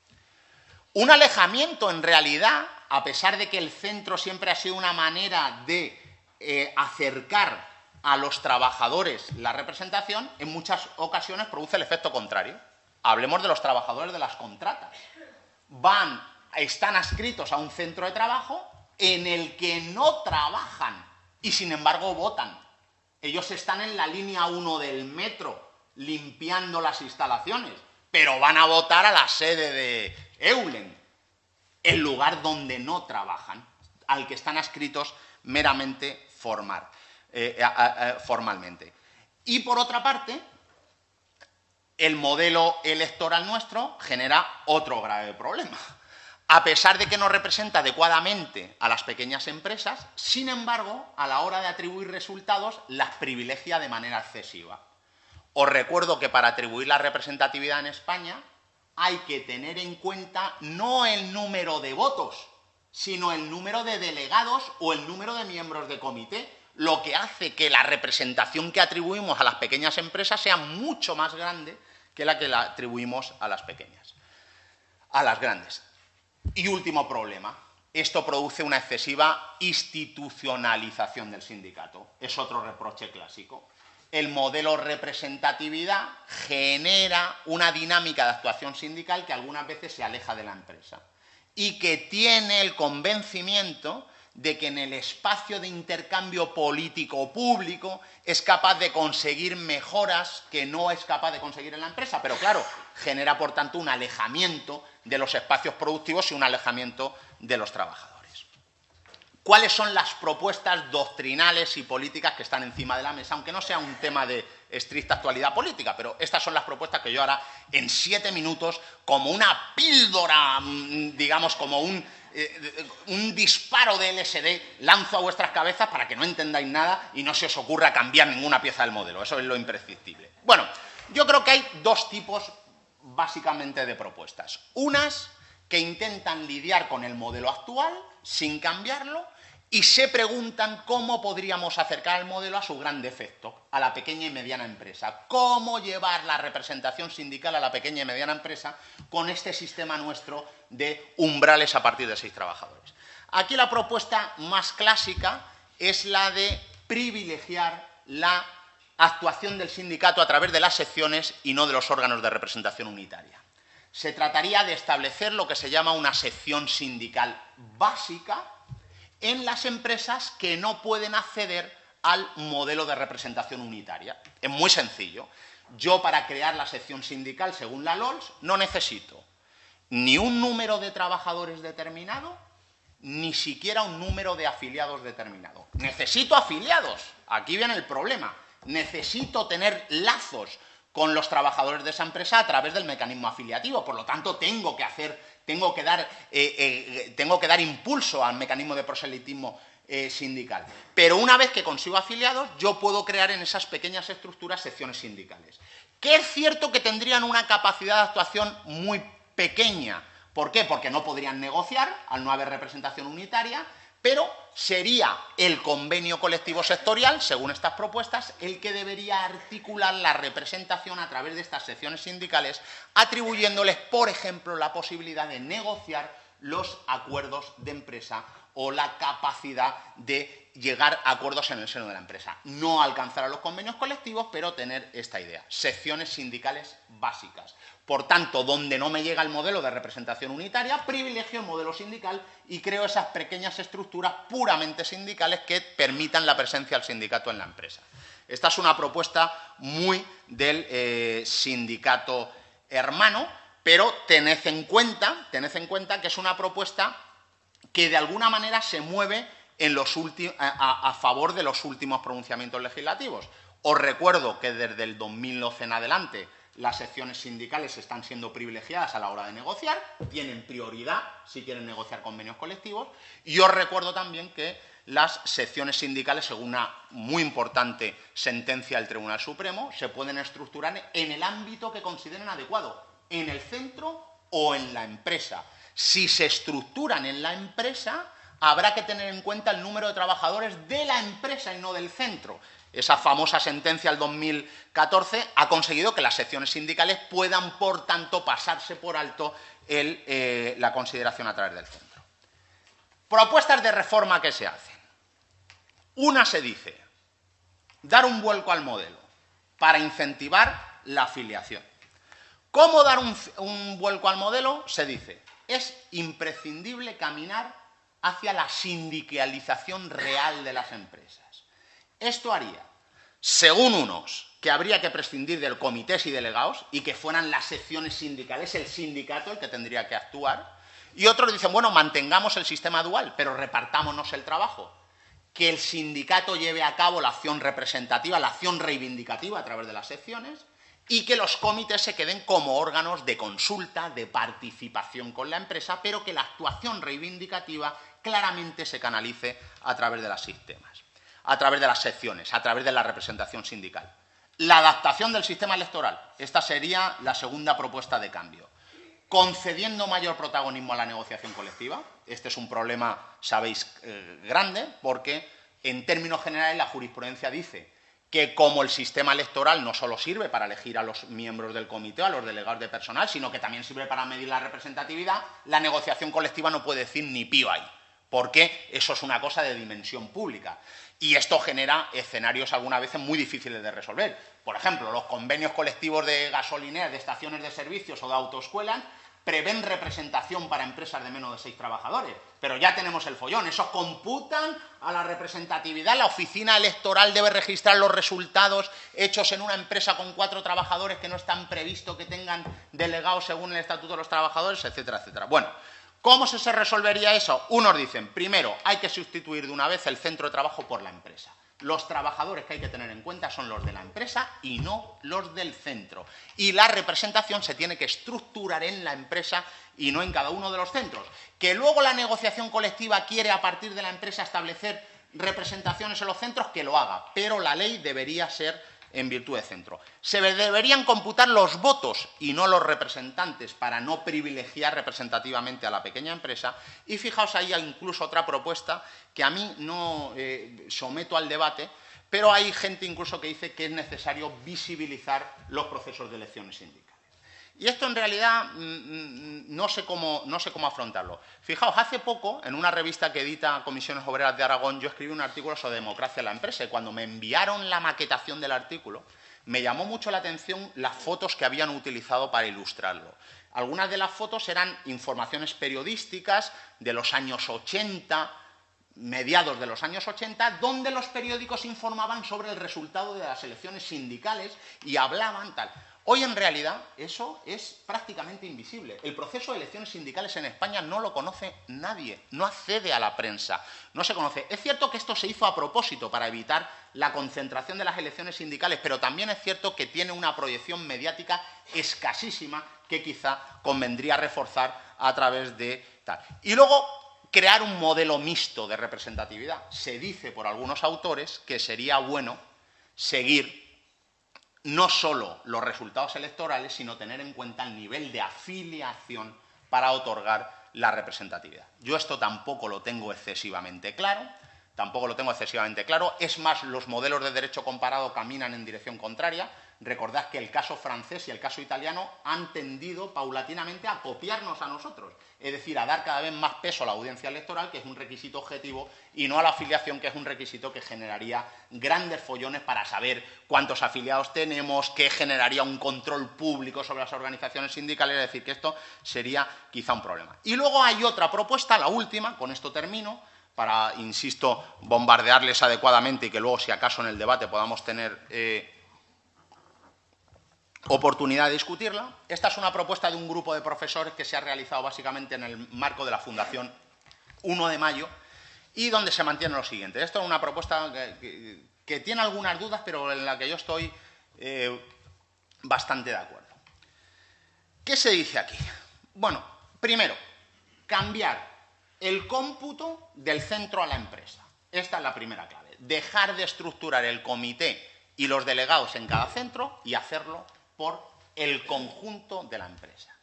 Un alejamiento, en realidad, a pesar de que el centro siempre ha sido una manera de acercar a los trabajadores la representación, en muchas ocasiones produce el efecto contrario. Hablemos de los trabajadores de las contratas. Están adscritos a un centro de trabajo en el que no trabajan y, sin embargo, votan. Ellos están en la línea 1 del metro, limpiando las instalaciones, pero van a votar a la sede de Eulen, el lugar donde no trabajan, al que están adscritos meramente formalmente. Y por otra parte, el modelo electoral nuestro genera otro grave problema. A pesar de que no representa adecuadamente a las pequeñas empresas, sin embargo, a la hora de atribuir resultados, las privilegia de manera excesiva. Os recuerdo que para atribuir la representatividad en España hay que tener en cuenta no el número de votos, sino el número de delegados o el número de miembros de comité, lo que hace que la representación que atribuimos a las pequeñas empresas sea mucho más grande que la que la atribuimos a las pequeñas, a las grandes. Y último problema, esto produce una excesiva institucionalización del sindicato. Es otro reproche clásico. El modelo representatividad genera una dinámica de actuación sindical que algunas veces se aleja de la empresa y que tiene el convencimiento de que en el espacio de intercambio político público es capaz de conseguir mejoras que no es capaz de conseguir en la empresa. Pero claro, genera por tanto un alejamiento de los espacios productivos y un alejamiento de los trabajadores. ¿Cuáles son las propuestas doctrinales y políticas que están encima de la mesa? Aunque no sea un tema de estricta actualidad política, pero estas son las propuestas que yo ahora, en 7 minutos, como una píldora, digamos, como un disparo de LSD, lanzo a vuestras cabezas para que no entendáis nada y no se os ocurra cambiar ninguna pieza del modelo. Eso es lo imprescindible. Bueno, yo creo que hay dos tipos básicamente de propuestas. Unas que intentan lidiar con el modelo actual sin cambiarlo y se preguntan cómo podríamos acercar el modelo a su gran defecto, a la pequeña y mediana empresa. ¿Cómo llevar la representación sindical a la pequeña y mediana empresa con este sistema nuestro de umbrales a partir de 6 trabajadores? Aquí la propuesta más clásica es la de privilegiar la actuación del sindicato a través de las secciones y no de los órganos de representación unitaria. Se trataría de establecer lo que se llama una sección sindical básica en las empresas que no pueden acceder al modelo de representación unitaria. Es muy sencillo. Yo, para crear la sección sindical según la LOLS, no necesito ni un número de trabajadores determinado, ni siquiera un número de afiliados determinado. Necesito afiliados. Aquí viene el problema. Necesito tener lazos con los trabajadores de esa empresa a través del mecanismo afiliativo. Por lo tanto, tengo que dar impulso al mecanismo de proselitismo sindical. Pero una vez que consigo afiliados, yo puedo crear en esas pequeñas estructuras secciones sindicales, que es cierto que tendrían una capacidad de actuación muy pequeña. ¿Por qué? Porque no podrían negociar, al no haber representación unitaria, Pero sería el convenio colectivo sectorial, según estas propuestas, el que debería articular la representación a través de estas secciones sindicales, atribuyéndoles, por ejemplo, la posibilidad de negociar los acuerdos de empresa o la capacidad de llegar a acuerdos en el seno de la empresa. No alcanzar a los convenios colectivos, pero tener esta idea. Secciones sindicales básicas. Por tanto, donde no me llega el modelo de representación unitaria, privilegio el modelo sindical y creo esas pequeñas estructuras puramente sindicales que permitan la presencia del sindicato en la empresa. Esta es una propuesta muy del sindicato hermano, pero tened en cuenta que es una propuesta que de alguna manera se mueve a favor de los últimos pronunciamientos legislativos. Os recuerdo que desde el 2012 en adelante las secciones sindicales están siendo privilegiadas a la hora de negociar, tienen prioridad si quieren negociar convenios colectivos, y os recuerdo también que las secciones sindicales, según una muy importante sentencia del Tribunal Supremo, se pueden estructurar en el ámbito que consideren adecuado, en el centro o en la empresa. Si se estructuran en la empresa, habrá que tener en cuenta el número de trabajadores de la empresa y no del centro. Esa famosa sentencia del 2014 ha conseguido que las secciones sindicales puedan, por tanto, pasarse por alto la consideración a través del centro. Propuestas de reforma que se hacen. Una se dice, dar un vuelco al modelo para incentivar la afiliación. ¿Cómo dar un vuelco al modelo? Se dice, es imprescindible caminar hacia la sindicalización real de las empresas. Esto haría, según unos, que habría que prescindir del comités y delegados y que fueran las secciones sindicales, el sindicato el que tendría que actuar. Y otros dicen, bueno, mantengamos el sistema dual, pero repartámonos el trabajo. Que el sindicato lleve a cabo la acción representativa, la acción reivindicativa a través de las secciones y que los comités se queden como órganos de consulta, de participación con la empresa, pero que la actuación reivindicativa claramente se canalice a través de los sistemas, a través de las secciones, a través de la representación sindical. La adaptación del sistema electoral. Esta sería la segunda propuesta de cambio. Concediendo mayor protagonismo a la negociación colectiva. Este es un problema, sabéis, grande, porque en términos generales la jurisprudencia dice que como el sistema electoral no solo sirve para elegir a los miembros del comité o a los delegados de personal, sino que también sirve para medir la representatividad, la negociación colectiva no puede decir ni pío ahí, porque eso es una cosa de dimensión pública. Y esto genera escenarios algunas veces muy difíciles de resolver. Por ejemplo, los convenios colectivos de gasolineras, de estaciones de servicios o de autoescuelas prevén representación para empresas de menos de 6 trabajadores. Pero ya tenemos el follón. Esos computan a la representatividad. La oficina electoral debe registrar los resultados hechos en una empresa con 4 trabajadores que no están previstos que tengan delegados según el Estatuto de los Trabajadores, etcétera, etcétera. Bueno, ¿cómo se resolvería eso? Unos dicen, primero, hay que sustituir de una vez el centro de trabajo por la empresa. Los trabajadores que hay que tener en cuenta son los de la empresa y no los del centro. Y la representación se tiene que estructurar en la empresa y no en cada uno de los centros. Que luego la negociación colectiva quiere a partir de la empresa establecer representaciones en los centros, que lo haga. Pero la ley debería ser en virtud de centro. Se deberían computar los votos y no los representantes para no privilegiar representativamente a la pequeña empresa. Y fijaos, ahí hay incluso otra propuesta que a mí no someto al debate, pero hay gente incluso que dice que es necesario visibilizar los procesos de elecciones sindicales. Y esto en realidad no sé cómo afrontarlo. Fijaos, hace poco, en una revista que edita Comisiones Obreras de Aragón, yo escribí un artículo sobre democracia en la empresa y cuando me enviaron la maquetación del artículo, me llamó mucho la atención las fotos que habían utilizado para ilustrarlo. Algunas de las fotos eran informaciones periodísticas de los años 80, mediados de los años 80, donde los periódicos informaban sobre el resultado de las elecciones sindicales y hablaban tal. Hoy, en realidad, eso es prácticamente invisible. El proceso de elecciones sindicales en España no lo conoce nadie, no accede a la prensa, no se conoce. Es cierto que esto se hizo a propósito para evitar la concentración de las elecciones sindicales, pero también es cierto que tiene una proyección mediática escasísima que quizá convendría reforzar a través de tal. Y luego, crear un modelo mixto de representatividad. Se dice por algunos autores que sería bueno seguir no solo los resultados electorales, sino tener en cuenta el nivel de afiliación para otorgar la representatividad. Yo esto tampoco lo tengo excesivamente claro. Es más, los modelos de derecho comparado caminan en dirección contraria. Recordad que el caso francés y el caso italiano han tendido paulatinamente a copiarnos a nosotros, es decir, a dar cada vez más peso a la audiencia electoral, que es un requisito objetivo, y no a la afiliación, que es un requisito que generaría grandes follones para saber cuántos afiliados tenemos, que generaría un control público sobre las organizaciones sindicales, es decir, que esto sería quizá un problema. Y luego hay otra propuesta, la última, con esto termino, para, insisto, bombardearles adecuadamente y que luego, si acaso, en el debate podamos tener oportunidad de discutirla. Esta es una propuesta de un grupo de profesores que se ha realizado básicamente en el marco de la Fundación 1 de Mayo y donde se mantiene lo siguiente. Esto es una propuesta que tiene algunas dudas, pero en la que yo estoy bastante de acuerdo. ¿Qué se dice aquí? Bueno, primero, cambiar el cómputo del centro a la empresa. Esta es la primera clave. Dejar de estructurar el comité y los delegados en cada centro y hacerlo por el conjunto de la empresa.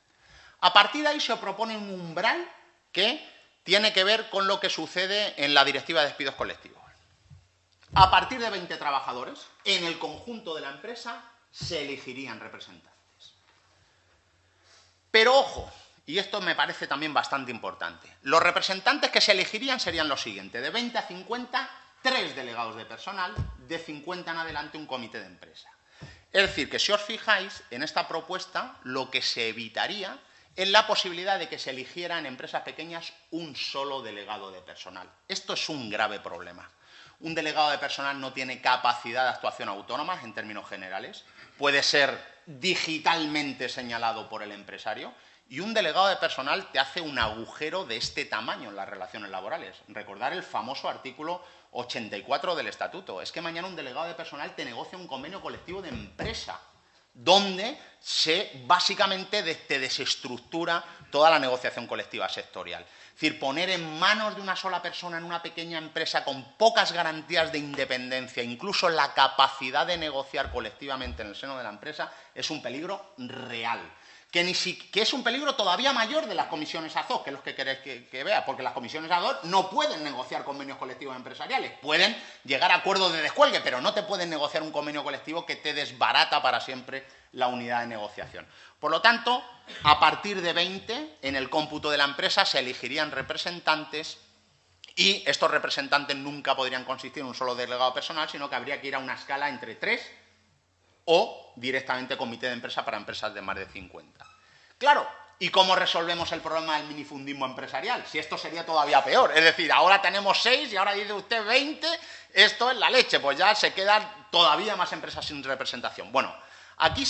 A partir de ahí se propone un umbral que tiene que ver con lo que sucede en la Directiva de Despidos Colectivos. A partir de 20 trabajadores, en el conjunto de la empresa se elegirían representantes. Pero ojo, y esto me parece también bastante importante, los representantes que se elegirían serían los siguientes: de 20 a 50, 3 delegados de personal, de 50 en adelante un comité de empresa. Es decir, que si os fijáis, en esta propuesta lo que se evitaría es la posibilidad de que se eligiera en empresas pequeñas un solo delegado de personal. Esto es un grave problema. Un delegado de personal no tiene capacidad de actuación autónoma en términos generales, puede ser digitalmente señalado por el empresario, y un delegado de personal te hace un agujero de este tamaño en las relaciones laborales. Recordar el famoso artículo 84 del Estatuto. Es que mañana un delegado de personal te negocia un convenio colectivo de empresa, donde básicamente te desestructura toda la negociación colectiva sectorial. Es decir, poner en manos de una sola persona en una pequeña empresa con pocas garantías de independencia, incluso la capacidad de negociar colectivamente en el seno de la empresa, es un peligro real. Que es un peligro todavía mayor de las comisiones ad hoc, que es lo que queréis que vea, porque las comisiones ad hoc no pueden negociar convenios colectivos empresariales, pueden llegar a acuerdos de descuelgue, pero no te pueden negociar un convenio colectivo que te desbarata para siempre la unidad de negociación. Por lo tanto, a partir de 20, en el cómputo de la empresa se elegirían representantes y estos representantes nunca podrían consistir en un solo delegado personal, sino que habría que ir a una escala entre 3 o directamente comité de empresa para empresas de más de 50. Claro, ¿y cómo resolvemos el problema del minifundismo empresarial? Si esto sería todavía peor. Es decir, ahora tenemos 6 y ahora dice usted 20, esto es la leche, pues ya se quedan todavía más empresas sin representación. Bueno, aquí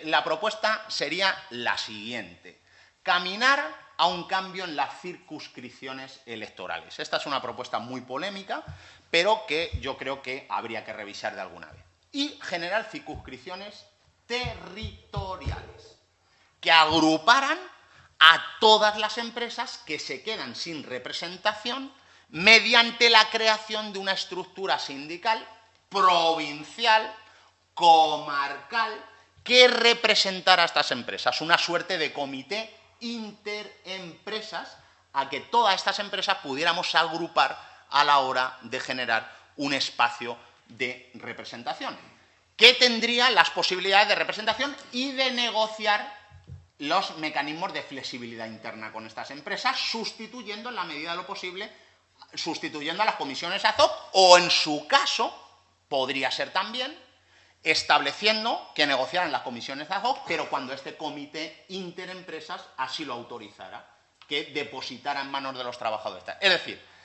la propuesta sería la siguiente: caminar a un cambio en las circunscripciones electorales. Esta es una propuesta muy polémica, pero que yo creo que habría que revisar de alguna vez. Y generar circunscripciones territoriales que agruparan a todas las empresas que se quedan sin representación mediante la creación de una estructura sindical provincial, comarcal, que representara a estas empresas, una suerte de comité interempresas a que todas estas empresas pudiéramos agrupar a la hora de generar un espacio de representación, que tendría las posibilidades de representación y de negociar los mecanismos de flexibilidad interna con estas empresas, sustituyendo en la medida de lo posible, sustituyendo a las comisiones ad hoc, o en su caso, podría ser también, estableciendo que negociaran las comisiones ad hoc, pero cuando este comité interempresas así lo autorizara, que depositara en manos de los trabajadores. Es decir,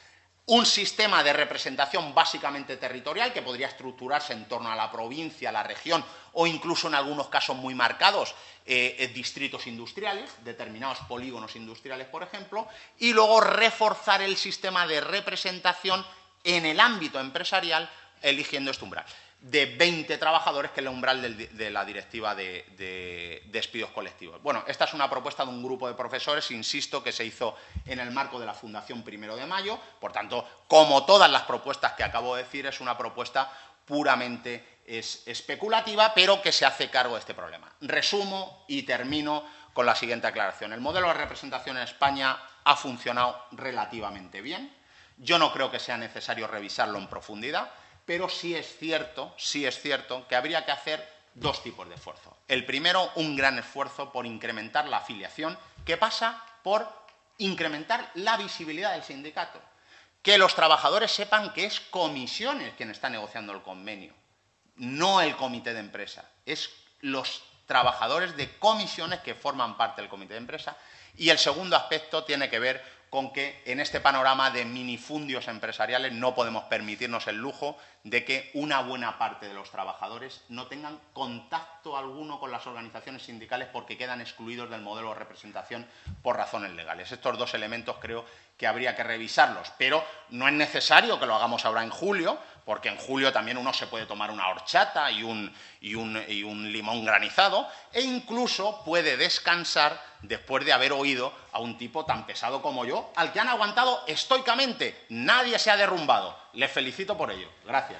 un sistema de representación básicamente territorial que podría estructurarse en torno a la provincia, la región o incluso en algunos casos muy marcados distritos industriales, determinados polígonos industriales, por ejemplo, y luego reforzar el sistema de representación en el ámbito empresarial eligiendo este umbral de 20 trabajadores, que es el umbral de la Directiva de Despidos Colectivos. Bueno, esta es una propuesta de un grupo de profesores, insisto, que se hizo en el marco de la Fundación 1 de Mayo. Por tanto, como todas las propuestas que acabo de decir, es una propuesta puramente especulativa, pero que se hace cargo de este problema. Resumo y termino con la siguiente aclaración. El modelo de representación en España ha funcionado relativamente bien. Yo no creo que sea necesario revisarlo en profundidad, pero sí es cierto que habría que hacer dos tipos de esfuerzo. El primero, un gran esfuerzo por incrementar la afiliación, que pasa por incrementar la visibilidad del sindicato. Que los trabajadores sepan que es Comisiones quien está negociando el convenio, no el comité de empresa. Es los trabajadores de Comisiones que forman parte del comité de empresa. Y el segundo aspecto tiene que ver con que en este panorama de minifundios empresariales no podemos permitirnos el lujo de que una buena parte de los trabajadores no tengan contacto alguno con las organizaciones sindicales porque quedan excluidos del modelo de representación por razones legales. Estos dos elementos creo que habría que revisarlos, pero no es necesario que lo hagamos ahora en julio, porque en julio también uno se puede tomar una horchata y un limón granizado, e incluso puede descansar después de haber oído a un tipo tan pesado como yo, al que han aguantado estoicamente. Nadie se ha derrumbado. Les felicito por ello. Gracias.